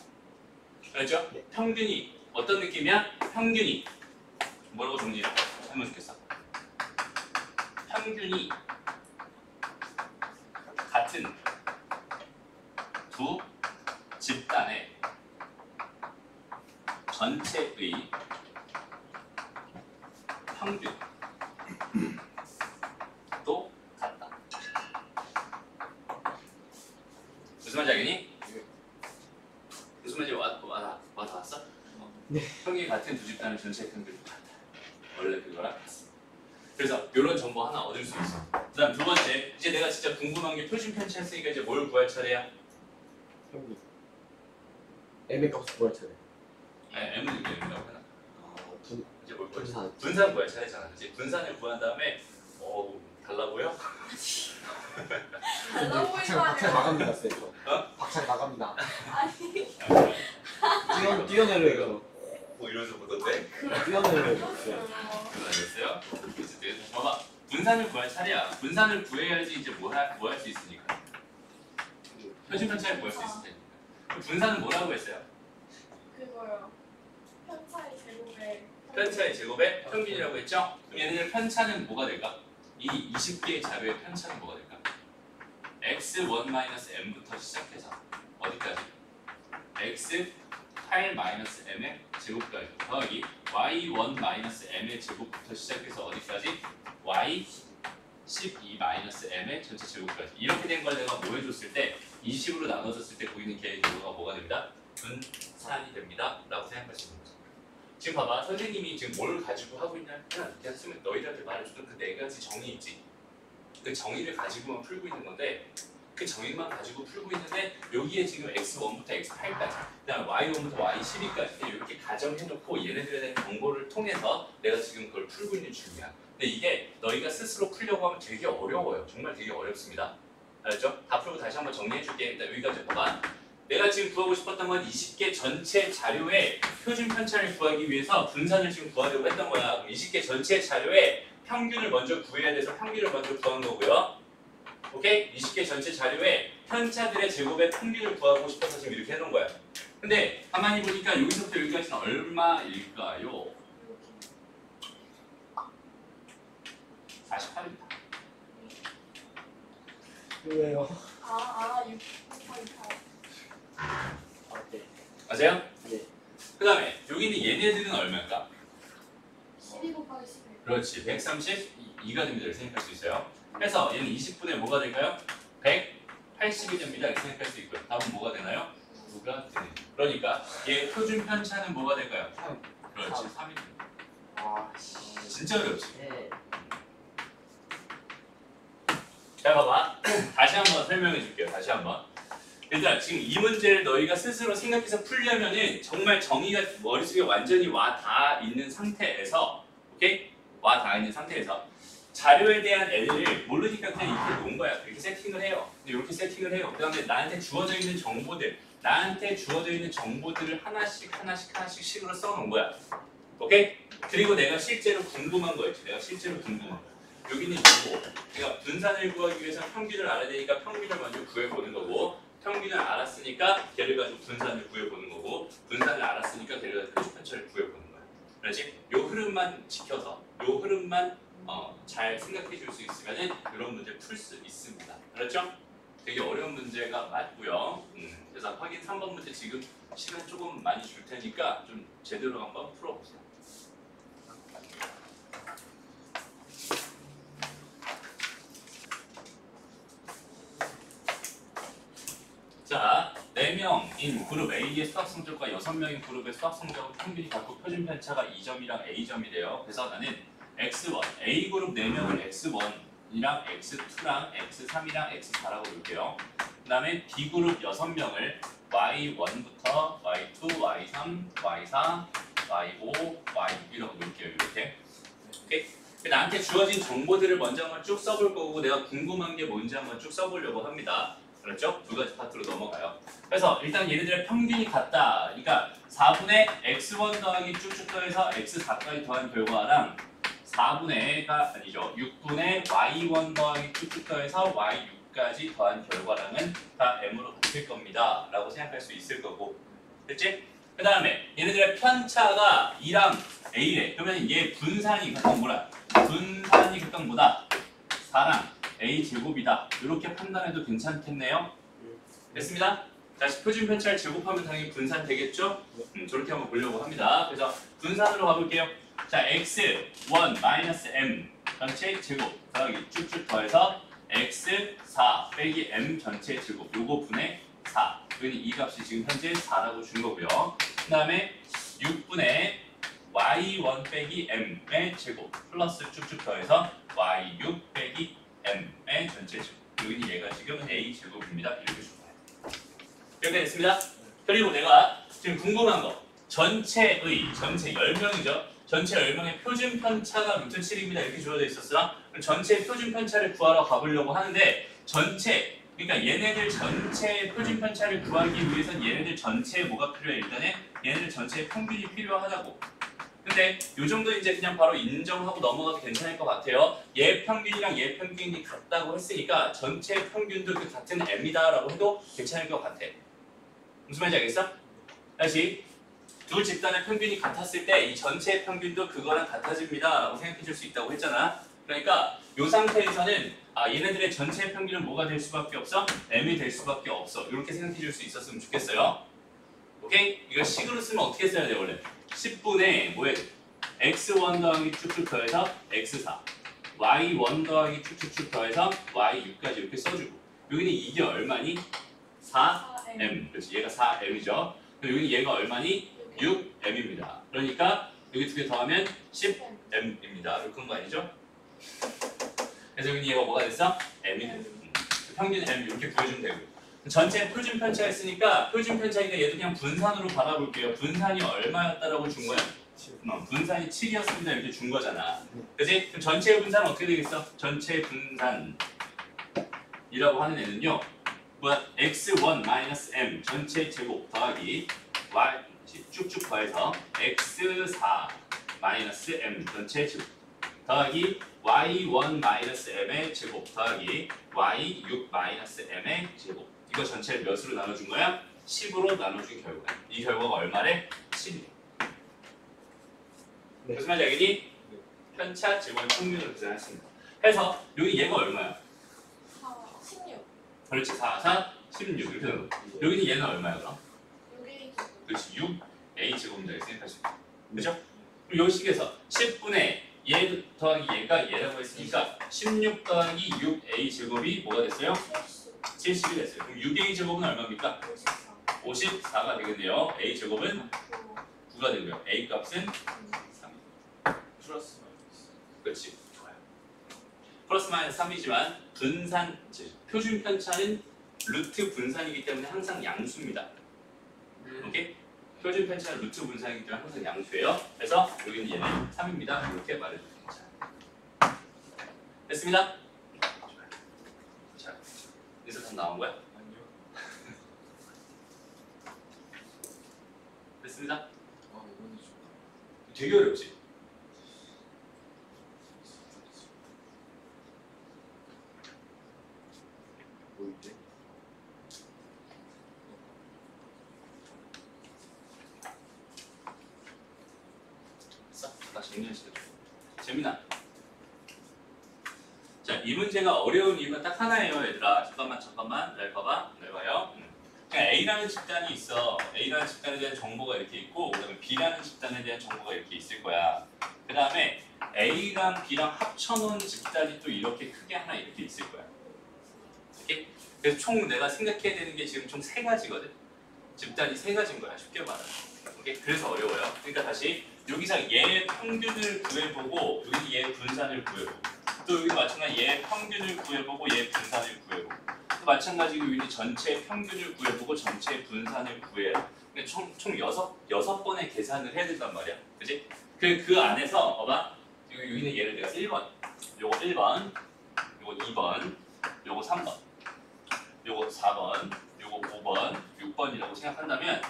알았죠? 네. 평균이 어떤 느낌이야? 평균이 뭐라고 정리하면 좋겠어? 평균이 같은 두 집단의 전체의 평균도 같다. 무슨 말인지 알겠니? 무슨 말인지 와닿았어? 네. 평균이 같은 두 집단의 전체 평균도 같다. 원래 그거랑 같습니다. 그래서 이런 정보 하나 얻을 수 있어. 그 다음 두 번째, 이제 내가 진짜 궁금한 게 표준 편차 했으니까 이제 뭘 구할 차례야? 평균. M의 값을 구할 차례. M은 이렇게 된다고 해놔. 이제 뭘 구할 차례? 분산. 분산 구할 차례잖아. 그치? 분산을 구한 다음에 달라 보여? 달라 보이는 거 박차 아니야? 나갑니다, 쌤. 저. 어? 박차 나갑니다. 아니 뛰어내려요. 뭐 이러면서 보던데? 뛰어내려요. 알겠어요? 어쨌든 봐봐. 분산을 구할 차례야. 분산을 구해야지 이제 뭐 할 수 있으니까. 표준 편차를 구할 수 있을 테니까. 그럼 분산은 뭐라고 했어요? 그거요. 편차의 제곱에 편차의 제곱의 평균이라고 했죠? 그럼 얘네들 편차는 뭐가 될까? 이 20개의 자료의 편차는 뭐가 될까? x1-m부터 시작해서 어디까지? x8-m의 제곱까지 더하기 y1-m의 제곱부터 시작해서 어디까지? y12-m의 전체 제곱까지 이렇게 된 걸 내가 뭐 해줬을 때 20으로 나눠졌을 때 보이는 개의 결과가 뭐가 됩니다? 분산이 됩니다 라고 생각할 수 있는 거죠. 지금 봐봐. 선생님이 지금 뭘 가지고 하고 있냐? 그냥 쓰면 너희들한테 말해줬던 그 네 가지 정의 있지. 그 정의를 가지고만 풀고 있는 건데 그 정의만 가지고 풀고 있는데 여기에 지금 x1부터 x8까지 그다음 y1부터 y12까지 이렇게 가정해놓고 얘네들에 대한 정보를 통해서 내가 지금 그걸 풀고 있는 중이야. 근데 이게 너희가 스스로 풀려고 하면 되게 어려워요. 정말 되게 어렵습니다. 알았죠? 다 풀고 다시 한번 정리해줄게. 일단 여기까지 봐봐. 내가 지금 구하고 싶었던 건 20개 전체 자료의 표준 편차를 구하기 위해서 분산을 지금 구하려고 했던 거야. 그럼 20개 전체 자료의 평균을 먼저 구해야 돼서 평균을 먼저 구한 거고요. 오케이? 20개 전체 자료의 편차들의 제곱의 평균을 구하고 싶어서 지금 이렇게 해놓은 거야. 근데 가만히 보니까 여기서부터 여기까지는 얼마일까요? 48입니다. 왜요? 6 곱하기 8 네. 맞아요? 네. 그 다음에 여기는 얘네들은 얼마일까? 12 곱하기 11 그렇지. 132가 됩니다. 이렇게 생각할 수 있어요. 그래서 얘는 20분의 뭐가 될까요? 180이 됩니다. 이렇게 생각할 수 있고요. 답은 뭐가 되나요? 9가 되는. 그러니까 얘 표준 편차는 뭐가 될까요? 3. 그렇지. 3이 됩니다. 아, 진짜 어렵지. 네. 자 봐봐. 다시 한번 설명해 줄게요. 다시 한번. 일단 지금 이 문제를 너희가 스스로 생각해서 풀려면은 정말 정의가 머릿속에 완전히 와 닿아 있는 상태에서 오케이? 와 닿아 있는 상태에서 자료에 대한 L을 모르니까 그냥 이렇게 놓은 거야. 이렇게 세팅을 해요. 이렇게 세팅을 해요. 그 다음에 나한테 주어져 있는 정보들을 하나씩 식으로 써놓은 거야. 오케이? 그리고 내가 실제로 궁금한 거였지. 내가 실제로 궁금한 거. 여기는 이거. 내가 분산을 구하기 위해서 평균을 알아야 되니까 평균을 먼저 구해보는 거고 평균을 알았으니까 걔를 가지고 분산을 구해보는 거고 분산을 알았으니까 걔를 가지고 표준 편차를 구해보는 거야. 그렇지? 요 흐름만 지켜서 요 흐름만 잘 생각해 줄 수 있으면 이런 문제 풀 수 있습니다. 알았죠? 되게 어려운 문제가 맞고요. 그래서 확인 3번 문제 지금 시간 조금 많이 줄 테니까 좀 제대로 한번 풀어보세요. 자, 4명이 6명인 그룹 A의 수학 성적과 6명인 그룹의 수학 성적은 평균이 같고 표준 편차가 2점이랑 A점이래요. 그래서 나는 X1, A 그룹 4명을 X1이랑 X2랑 X3이랑 X4라고 볼게요. 그 다음에 B 그룹 6명을 Y1부터 Y2, Y3, Y4, Y5, Y6이라고 볼게요. 이렇게. 오케이? 나한테 주어진 정보들을 먼저 한번 쭉 써볼 거고 내가 궁금한 게 뭔지 한번 쭉 써보려고 합니다. 그렇죠? 두 가지 파트로 넘어가요. 그래서 일단 얘네들의 평균이 같다. 그러니까 4분의 x1 더하기 쭉쭉 더해서 x4까지 더한 결과랑 4분의가 아니죠. 6분의 y1 더하기 쭉쭉 더해서 y6까지 더한 결과랑은 다 m으로 같을 겁니다. 라고 생각할 수 있을 거고. 됐지? 그 다음에 얘네들의 편차가 2랑 a래. 그러면 얘 분산이 각각 뭐라? 분산이 각각 뭐다? 4랑 a 제곱이다. 이렇게 판단해도 괜찮겠네요. 됐습니다. 다시 표준 편차를 제곱하면 당연히 분산 되겠죠? 저렇게 한번 보려고 합니다. 그래서 분산으로 가볼게요. 자, x1 마이너스 m 전체 제곱 더하기 쭉쭉 더해서 x4 빼기 m 전체 제곱 요거 분의 4. 여기 이 값이 지금 현재 4라고 준 거고요. 그 다음에 6분의 y1 빼기 m의 제곱 플러스 쭉쭉 더해서 y6 빼기 m의 전체 제곱. 여기 얘가 지금 a 제곱입니다. 이렇게 준 거예요. 이렇게 됐습니다. 그리고 내가 지금 궁금한 거 전체 10명이죠. 전체 10명의 표준 편차가 루트 7입니다. 이렇게 주어져 있었어. 그럼 전체 표준 편차를 구하러 가보려고 하는데 전체 그러니까 얘네들 전체 표준 편차를 구하기 위해선 얘네들 전체에 뭐가 필요해? 일단은 얘네들 전체의 평균이 필요하다고. 근데 요 정도 이제 그냥 바로 인정하고 넘어가도 괜찮을 것 같아요. 얘 평균이랑 얘 평균이 같다고 했으니까 전체 평균도 그 같은 m이다라고 해도 괜찮을 것 같아. 무슨 말인지 알겠어? 다시 두 집단의 평균이 같았을 때 이 전체의 평균도 그거랑 같아집니다 라고 생각해 줄 수 있다고 했잖아. 그러니까 이 상태에서는 얘네들의 전체 평균은 뭐가 될 수밖에 없어? m이 될 수밖에 없어. 이렇게 생각해 줄 수 있었으면 좋겠어요. 오케이? 이걸 식으로 쓰면 어떻게 써야 돼 원래? 10분의 뭐에 x1 더하기 쭉쭉 더해서 x4 y1 더하기 쭉쭉쭉 더해서 y6까지 이렇게 써주고 여기는 이게 얼마니? 4m. 그렇지. 얘가 4m이죠. 그리고 여기 얘가 얼마니? 6m입니다. 그러니까 여기 두 개 더하면 10m입니다. 그런 거 아니죠? 그래서 여기 얘가 뭐가 됐어? m이 됐어. 평균 m 이렇게 구해주면 되고 전체 표준 편차였으니까 표준 편차니까 얘도 그냥 분산으로 받아볼게요. 분산이 얼마였다라고 준 거야? 분산이 7이었습니다. 이렇게 준 거잖아. 그치? 그럼 전체 분산은 어떻게 되겠어? 전체 분산이라고 하는 애는요. 뭐야? x1 마이너스 m 전체 제곱 더하기 y 쭉쭉 더해서 x4 마이너스 m 전체 제곱 더하기 y1 마이너스 m의 제곱 더하기 y6 마이너스 m의 제곱 이거 전체를 몇으로 나눠준 거야? 10으로 나눠준 결과. 이 결과가 얼마래? 7이래. 네. 무슨 말인지 알겠니? 편차 제곱의 평균을 계산했습니다. 해서 여기 얘가 얼마야? 16. 그렇지. 4, 4, 16 이렇게 되는 거. 여기는 얘는 얼마야 그럼? 6이 그렇지. 6a 제곱입니다. 이렇게 생각할 수 있다. 그죠? 그럼 이 식에서 10분의 얘 더하기 얘가 얘라고 했으니까 16 더하기 6a 제곱이 뭐가 됐어요? 70. 70이 됐어요. 그럼 6a 제곱은 얼마입니까? 54. 54가 되겠네요. a 제곱은 9가 되고요. a 값은 3. 플러스 마이너스. 그렇지. 좋아요. 플러스 마이너스 3이지만 분산, 표준 편차는 루트 분산이기 때문에 항상 양수입니다. 오케이? 표준 편차는 루트 분산이기 때문에 항상 양수예요. 그래서 여기는 얘는 3입니다. 이렇게 말해주면 괜찮아요. 됐습니다? 자, 여기서 다 나온 거야? 아니요. 됐습니다? 이거는 좀. 되게 어렵지? 뭐인데? 다 정리하시죠. 재민아. 자, 이 문제가 어려운 이유가 딱 하나예요, 얘들아. 잠깐만. 날 봐봐. 그냥 A라는 집단이 있어. A라는 집단에 대한 정보가 이렇게 있고, 그다음에 B라는 집단에 대한 정보가 이렇게 있을 거야. 그 다음에 A랑 B랑 합쳐놓은 집단이 또 이렇게 크게 하나 이렇게 있을 거야. 이렇게? 그래서 총 내가 생각해야 되는 게 지금 총 3가지거든. 집단이 세 가지인 거야. 쉽게 말하면. 오케이? 그래서 어려워요. 그러니까 다시 여기서 얘 평균을 구해보고 여기 얘 분산을 구해보고 또 여기도 마찬가지 얘 평균을 구해보고 얘 분산을 구해보고 또 마찬가지로 여기 전체 평균을 구해보고 전체 분산을 구해요. 근데 총 여섯 번의 계산을 해야 된단 말이야. 그지? 그 안에서 봐봐. 여기는 예를 들어 1번, 요거 1번, 요거 2번, 요거 3번, 요거 4번, 요거 5번, 6번이라고 생각한다면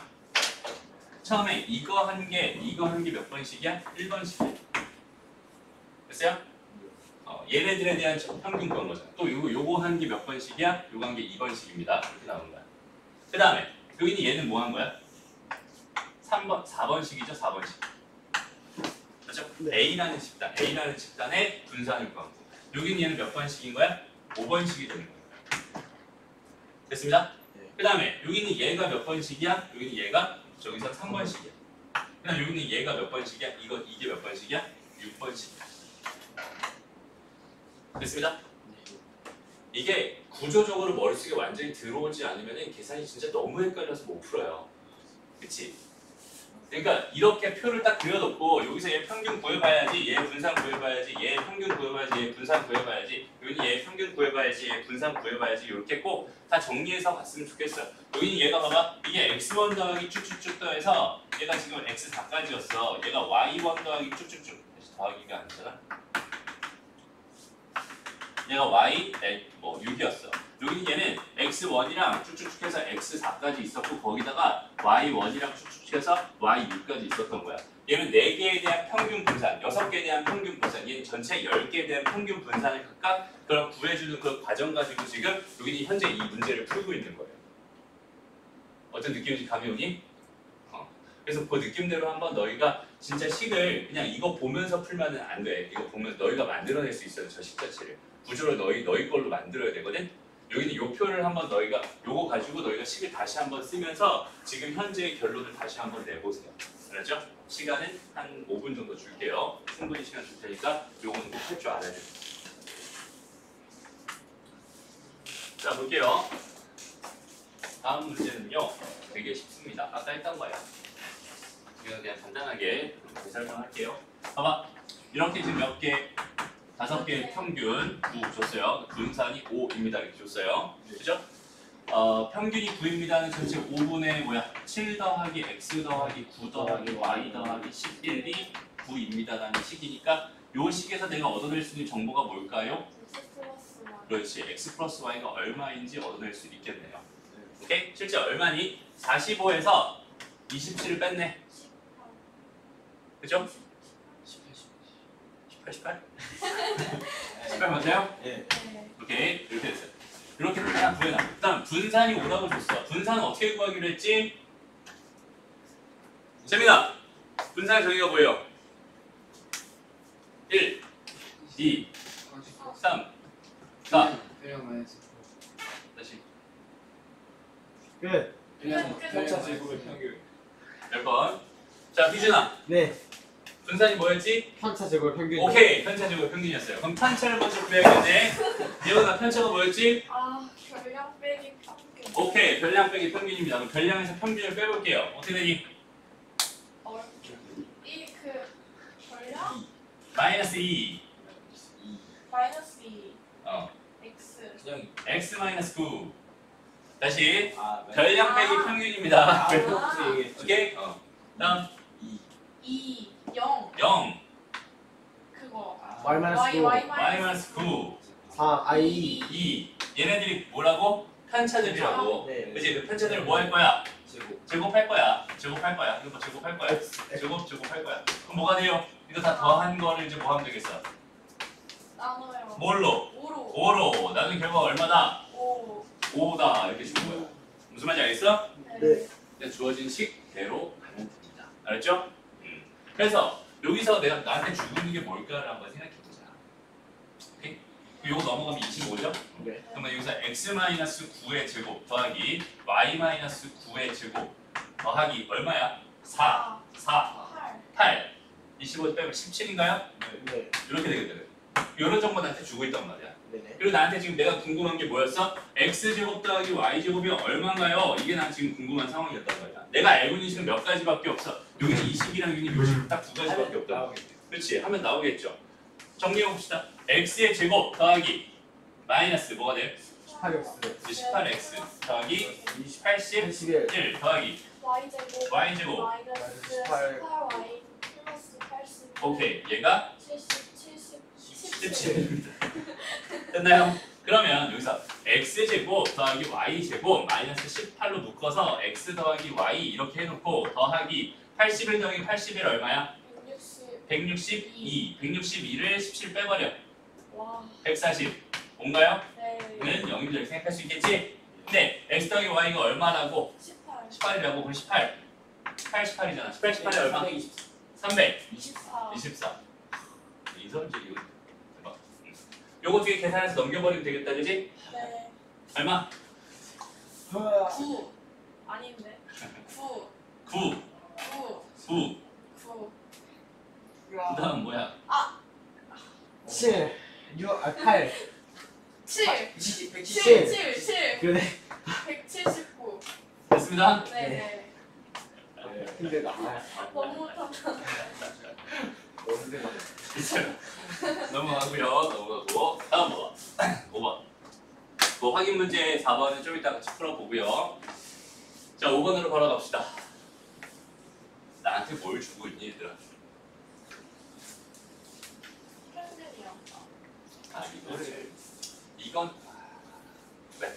처음에 이거 한 개 몇 번씩이야? 1번씩이야. 됐어요? 얘네들에 대한 평균 구한 거잖아. 또 요거 한 개 몇 번씩이야? 요거 한 개 2번씩입니다. 이렇게 나오는 거야. 그 다음에 여기는 얘는 뭐 한 거야? 3번, 4번씩이죠? 4번씩. 그렇죠? 네. A라는 집단의 분산을 구한 거. 여기는 얘는 몇 번씩인 거야? 5번씩이 되는 거야. 됐습니다? 네. 그 다음에 여기는 얘가 몇 번씩이야? 여기는 얘가 저기서 3번씩이야. 그 다음에 여기는 얘가 몇 번씩이야? 이게 몇 번씩이야? 6번씩이야. 됐습니다? 이게 구조적으로 머릿속에 완전히 들어오지 않으면 계산이 진짜 너무 헷갈려서 못 풀어요. 그치? 그러니까 이렇게 표를 딱 그려놓고 여기서 얘 평균 구해봐야지, 얘 분산 구해봐야지, 얘 평균 구해봐야지, 얘 분산 구해봐야지, 여기는 얘 평균 구해봐야지, 얘 분산 구해봐야지 이렇게 꼭 다 정리해서 갔으면 좋겠어요. 여기는 얘가 봐봐, 이게 x1 더하기 쭉쭉쭉 더해서 얘가 지금 x4까지였어. 얘가 y1 더하기 쭉쭉쭉 더하기가 아니잖아. 얘가 y 6이었어. 여기는 얘는 x1이랑 쭉쭉쭉 해서 x4까지 있었고 거기다가 y1이랑 쭉쭉 해서 y6까지 있었던 거야. 얘는 4개에 대한 평균 분산, 6개에 대한 평균 분산, 얘는 전체 10개에 대한 평균 분산을 각각 그런 구해주는 그 과정 가지고 지금 여기는 현재 이 문제를 풀고 있는 거예요. 어떤 느낌인지 감이 오니? 그래서 그 느낌대로 한번 너희가 진짜 식을 그냥 이거 보면서 풀면은 안 돼. 이거 보면 너희가 만들어낼 수 있어요. 저 식 자체를. 구조를 너희 걸로 만들어야 되거든. 여기는 요 표를 한번 너희가 요거 가지고 너희가 식을 다시 한번 쓰면서 지금 현재의 결론을 다시 한번 내보세요. 알았죠? 시간은 한 5분 정도 줄게요. 충분히 시간 줄 테니까 요거는 꼭 할 줄 알아야 돼요. 자 볼게요. 다음 문제는요. 되게 쉽습니다. 아까 했던 거예요. 제가 그냥 간단하게 설명할게요. 봐봐. 이렇게 지금 몇 개? 5개의 평균 9 줬어요. 분산이 5입니다. 이렇게 줬어요. 그죠? 평균이 9입니다는 전체 5분의 뭐야? 7 더하기 x 더하기 9 더하기 y 더하기 11이 9입니다라는 식이니까 요 식에서 내가 얻어낼 수 있는 정보가 뭘까요? 그렇지. x 플러스 y가 얼마인지 얻어낼 수 있겠네요. 오케이? 실제 얼마니? 45에서 27을 뺐네. 그죠? 18? 18 맞아요? 네. 오케이. 이렇게 됐어요. 이렇게 그냥 구해놔. 일단 분산이 오라고 줬어. 분산은 어떻게 구하기로 했지? 재민아! 분산의 정의가 뭐예요? 1, 2, 3, 4 그냥 마이너스 다시 끝. 편차 제곱의 평균. 몇 번? 자, 희준아. 네. 분산이 뭐였지? 편차 제곱 평균. 오케이. 편차 제곱 평균이었어요. 그럼 편차를 먼저 구해야겠네. 예원아, 편차가 뭐였지? 별량 빼기 평균. 오케이. 별량 빼기 평균입니다. 그럼 별량에서 평균을 빼볼게요. 어떻게 되니? 별량? 마이너스 2. 마이너스 2. x. 그냥 x 마이너스 9. 다시 아 별량 빼기 평균입니다. 얘기했죠. 오케이? 다음 2. 0. 0. 그거. y 마이너스 9. y 마이너스 9. 4 i 2. 얘네들이 뭐라고? 편차들이라고. 네. 그치? 그 편차들을 뭐 할 거야? 제곱. 제곱할 거야. 제곱할 거야. 이거 뭐 제곱할 거야. 제곱할 거야. 그럼 뭐가 돼요? 이거 다 더한 거를 이제 뭐 하면 되겠어? 나눠요. 뭘로? 5로. 5로. 나는 결과 얼마다? 5. 5다. 이렇게 준 거야. 무슨 말인지 알겠어? 네. 그냥 주어진 식대로 가면 됩니다. 알았죠? 그래서 여기서 내가 나한테 주고 있는 게 뭘까를 한번 생각해보자. 오케이? 요거 넘어가면 25죠? 네. 그러면 여기서 x-9의 제곱 더하기 y-9의 제곱 더하기 얼마야? 4, 4, 8. 8. 25 빼면 17인가요? 네. 이렇게 되거든. 이런 정보 나한테 주고 있단 말이야. 네네. 그리고 나한테 지금 내가 궁금한 게 뭐였어? x제곱 더하기 y제곱이 얼마인가요? 이게 난 지금 궁금한 상황이었단 말이야. 내가 알고 있는 식은 몇 가지밖에 없어. 여기는 20이랑 여기는 요식 딱 두 가지밖에 없다. 그렇지? 하면 나오겠죠. 정리해봅시다. x의 제곱 더하기 마이너스 뭐가 돼? 18x 18x 더하기 81 81 더하기 y제곱 y제곱. 마이너스 18. 18y 플러스 80 오케이. 얘가 70 70 17입니다. 됐나요? 그러면 여기서 x제곱 더하기 y제곱 마이너스 18로 묶어서 x 더하기 y 이렇게 해놓고 더하기 81 더하기 81 얼마야? 160 162. 162를 17 빼버려. 와 140. 뭔가요? 네. 는 0이라고 이렇게 생각할 수 있겠지? 근데 x 더하기 y가 얼마라고? 18 18이라고 그럼 18. 18이잖아. 18이 얼마? 300. 24 24. 이선질이 이거 대박. 요거 뒤에 계산해서 넘겨버리면 되겠다, 그지? 네. 얼마? 9 아닌데 9 9. 9 9. 9 그 다음 뭐야? 7 8 7 170 7 170 7 7 그래. 179 됐습니다? 네네 힘들다. 너무 못한다 너무 힘들다. 넘어가고요. 넘어가고. 다음 뭐? 5번. 뭐 확인 문제 4번은 좀 이따 같이 풀어보고요. 자, 5번으로 걸어갑시다. 나한테 뭘 주고 있니, 얘들아? 팬들이랑 이건 왜?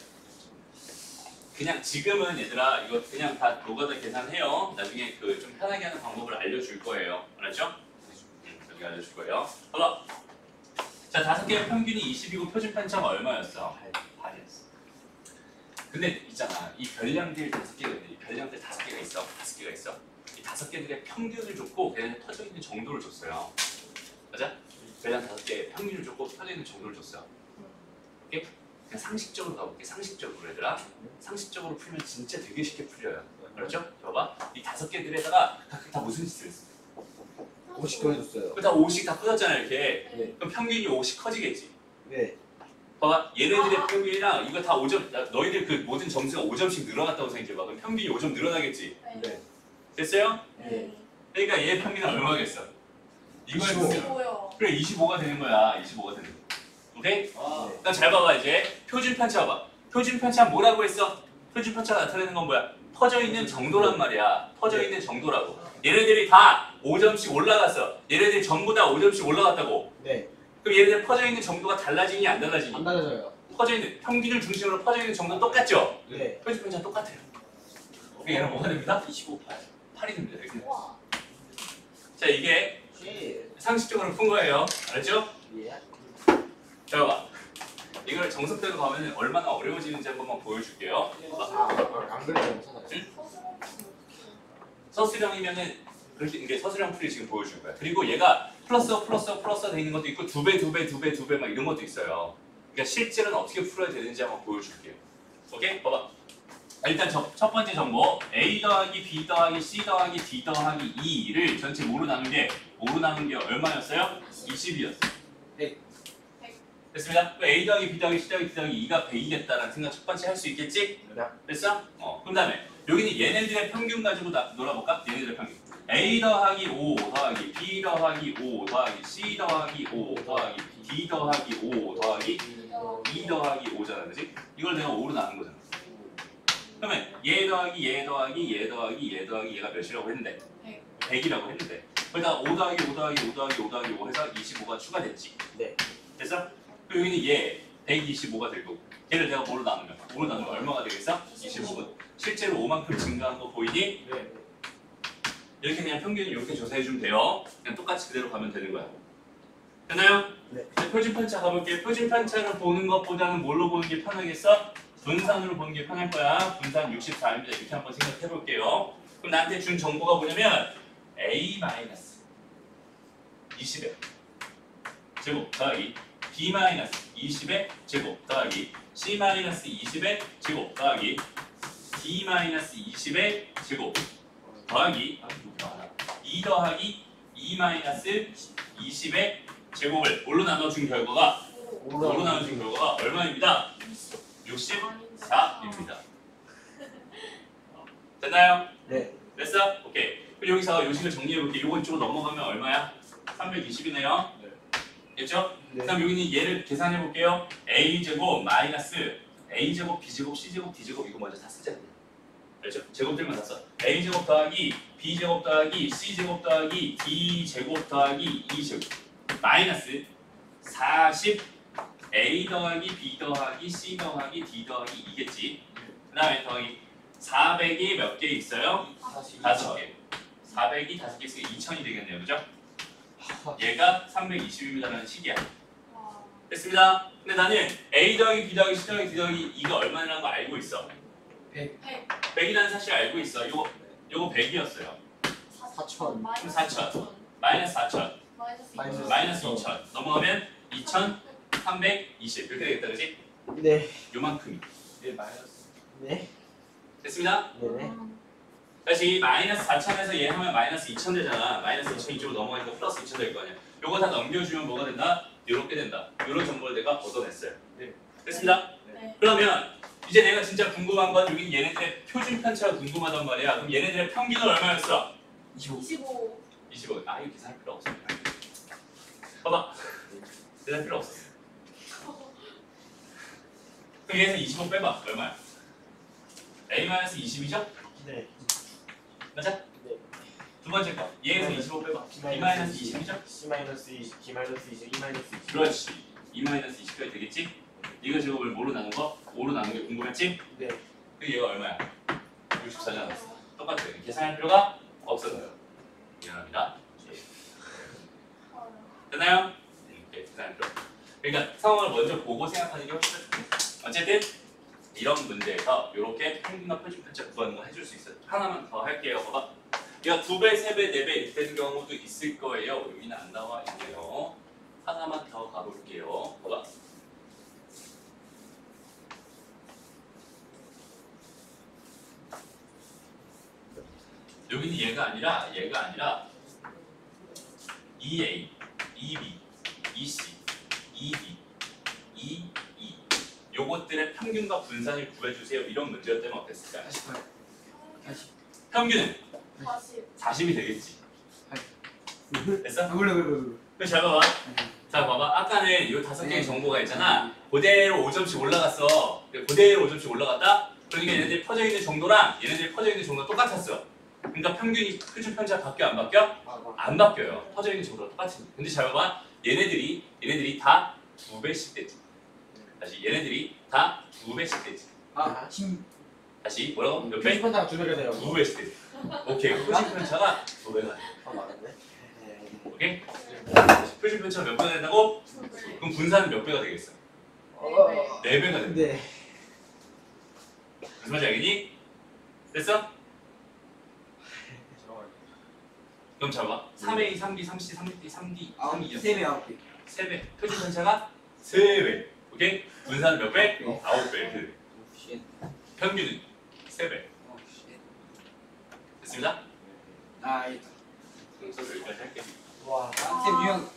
그냥 지금은 얘들아 이거 그냥 다 노가다 계산해요. 나중에 그 좀 편하게 하는 방법을 알려줄 거예요. 알았죠? 여기 알려줄 거예요. 봐봐. 자, 5개의 평균이 20이고 표준 편차가 얼마였어? 8이었어. 근데 있잖아, 이 별량들 5개가 있는데 이 별량들 5개가 있어. 5개가 있어. 이 5개들의 평균을 줬고 걔네들 터져 있는 정도를 줬어요. 맞아? 별량 5개의 평균을 줬고 터져 있는 정도를 줬어요. 오케이? 그냥 상식적으로 가볼게. 상식적으로 얘들아. 상식적으로 풀면 진짜 되게 쉽게 풀려요. 그렇죠? 봐봐. 이 5개들에다가 다 무슨 짓을 했어? 50 더해줬어요. 다 50씩 다 커졌잖아 이렇게. 네. 그럼 평균이 50 커지겠지. 네. 봐봐. 얘네들의 평균이랑 이거 다 5점. 너희들 그 모든 점수가 5점씩 늘어났다고 생각해봐. 그럼 평균이 5점 늘어나겠지. 네. 됐어요? 네. 그러니까 얘 평균은 얼마겠어? 이거 25. 했으면. 25요 그래 25가 되는 거야. 25가 되는 거야. 오케이? 아. 그럼 잘 봐봐 이제 표준 편차 봐봐. 표준 편차 뭐라고 했어? 표준 편차가 나타내는 건 뭐야? 퍼져 있는 정도란 말이야. 퍼져 있는 정도라고. 얘네들이 다 5점씩 올라갔어. 얘네들이 전부 다 5점씩 올라갔다고. 네. 그럼 얘네들 퍼져 있는 정도가 달라지니 안 달라지니? 안 달라져요. 퍼져 있는 평균을 중심으로 퍼져 있는 정도는 똑같죠? 네. 표준 편차 똑같아요. 그럼 얘는 뭐가 됩니다? 25, 8이 됩니다. 이렇게. 와. 자 이게 상식적으로 푼 거예요. 알았죠? 예. 자 봐봐. 이걸 정석대로 가면 얼마나 어려워지는지 한 번만 보여줄게요. 안 그래도 괜찮아요. 서술형이면은 그렇게 이게 서술형 풀이 지금 보여줄 거야. 그리고 얘가 플러스 돼 있는 것도 있고 2배 막 이런 것도 있어요. 그러니까 실제로는 어떻게 풀어야 되는지 한번 보여줄게요. 오케이? 봐봐. 일단 첫 번째 정보 A 더하기 B 더하기 C 더하기 D 더하기 2를 전체 뭐로 나눈 게 얼마였어요? 20이었어요. 네. 됐습니다. 그럼 A 더하기 B 더하기 C 더하기 D 더하기 2가 100이겠다라는 생각 첫 번째 할 수 있겠지? 네. 됐어? 그 다음에 여기는 얘네들의 평균 가지고 놀아볼까? 얘네들의 평균. A 더하기 5 더하기 B 더하기 5 더하기 C 더하기 5 더하기 D 더하기 5 더하기 2 더하기 5잖아, 그지? 이걸 내가 5로 나눈 거잖아. 그러면 얘 더하기 얘 더하기 얘 더하기 얘 더하기 얘가 몇이라고 했는데? 100이라고 했는데 거기다가 5 더하기 5 더하기 5 더하기 5 더하기 5 해서 25가 추가됐지. 네. 됐어? 그리고 여기는 얘 125가 될 거고 얘를 내가 뭐로 나누면? 5로 나누면 얼마가 되겠어? 25분. 실제로 5만큼 증가한 거 보이니? 네. 이렇게 그냥 평균을 이렇게 조사해주면 돼요. 그냥 똑같이 그대로 가면 되는 거야. 됐나요? 네. 이제 표준 편차 가볼게요. 표준 편차를 보는 것보다는 뭘로 보는 게 편하겠어? 분산으로 보는 게 편할 거야. 분산 64입니다. 이렇게 한번 생각해 볼게요. 그럼 나한테 준 정보가 뭐냐면 A 20의 제곱 더하기 B 20의 제곱 더하기 C 20의 제곱 더하기 D 20의 제곱 더하기 2 더하기 2 20의 제곱을 뭘로 나눠준 결과가 오. 뭐로 나눠준 결과가 얼마입니다? 64입니다. 됐나요? 네. 됐어? 오케이. 그럼 여기서 요식을 정리해볼게. 요건 쪽으로 넘어가면 얼마야? 320이네요. 네. 됐죠? 네. 그다음 여기는 얘를 계산해볼게요. a제곱 마이너스 a제곱 b제곱 c제곱 d제곱 이거 먼저 다 쓰자. 알죠? 제곱들만 다 써. a제곱 더하기 b제곱 더하기 c제곱 더하기 d제곱 더하기 2제곱 마이너스 40 a 더하기 b 더하기 c 더하기 d 더하기 2겠지. 그 다음에 더하기 400이 몇 개 있어요? 5개. 400이 5개 있으니까 2000이 되겠네요. 그죠? 얘가 320입니다라는 식이야. 와. 됐습니다. 근데 나는 a 더하기 b 더하기 c 더하기 d 더하기 2가 얼마라는 거 알고 있어. 100. 100이라는 사실 알고 있어. 요거 100이었어요. 4000. 마이너스 4000. 마이너스 4000. 마이너스 마이너스 2000. 넘어가면 2320. 이렇게 되겠다. 그지? 네. 요만큼이. 네 마이너스. 네. 됐습니다. 네네. 다시 마이너스 4000에서 얘 하면 마이너스 2000 되잖아. 마이너스 2000 이쪽으로 넘어가니까 플러스 2000 될 거 아니야. 요거 다 넘겨주면 뭐가 된다? 요렇게 된다. 요런 정보를 내가 얻어냈어요. 네. 됐습니다. 네. 그러면 이제 내가 진짜 궁금한 건 여기 얘네들의 표준 편차가 궁금하단 말이야. 그럼 얘네들의 평균은 얼마였어? 25. 25. 25. 아 이거 계산할 필요 없어. 봐봐. 계산할 필요 없어. 그럼 얘에서 25 빼봐. 얼마야? A-20이죠? 네. 맞아? 네. 두 번째 거. 얘에서 25 빼봐. B-20이죠? C-20, D-20, E-20. 그렇지. 2-20까지 되겠지? 이거 제곱을 뭐로 나눈 거? 5로 나눈 게 궁금했지? 네. 그 얘가 얼마야? 64잖아. 똑같아요. 계산할 필요가 없어요. 미안합니다. 됐나요? 네, 계산할 필요 없어요. 그러니까 상황을 먼저 보고 생각하는 게 훨씬 더 좋고. 어쨌든 이런 문제에서 이렇게 평균과 표준 편차 구하는 거 해줄 수 있어요. 하나만 더 할게요. 봐봐. 이거 2배, 3배, 4배 이렇게 되는 경우도 있을 거예요. 여기는 안 나와 있네요. 하나만 더 가볼게요. 봐봐. 여기는 얘가 아니라 2A, 2B, 2C, 2D, 2E 요것들의 평균과 분산을 구해주세요. 이런 문제였다면 어땠을까요? 48. 40. 평균은 40. 40이 되겠지. 됐어? 아, 그래. 그럼 잘 봐봐. 자 봐봐. 아까는 이 5개의 정보가 있잖아. 그대로 5점씩 올라갔어. 그대로 5점씩 올라갔다. 그러니까 얘네들이 퍼져 있는 정도랑 얘네들이 퍼져 있는 정도가 똑같았어. 그러니까 평균이 표준 편차가 바뀌어 안 바뀌어? 안 바뀌어요. 퍼져 있는 정도가 똑같으니까. 근데 잘 봐봐. 얘네들이 다 2배씩 됐지. 다시 얘네들이 다 2배씩 됐지. 아, 팀. 다시 뭐라고? 몇 배? 표준편차가 2배가 돼요. 2배씩 됐지. 오케이. 표준 편차가 2배가 돼. 아, 맞았네. 오케이? 표준 편차가 몇 배가 된다고? 그럼 분산은 몇 배가 되겠어? 4배가 된다. 네. 무슨 말인지 알겠니? 됐어? 그럼 잡아. 3A, 3B, 3C, 3D, 3D, 3E였어. 3배, 9배. 3배. 표준 편차가 3배. 오케이? 분산은 몇 배? 네. 9배. 이렇게 돼. 쉣. 평균은 3배. 쉣. 됐습니다? 아, 있다. 그럼 수업 여기까지 할게. 와. 쌤 유형.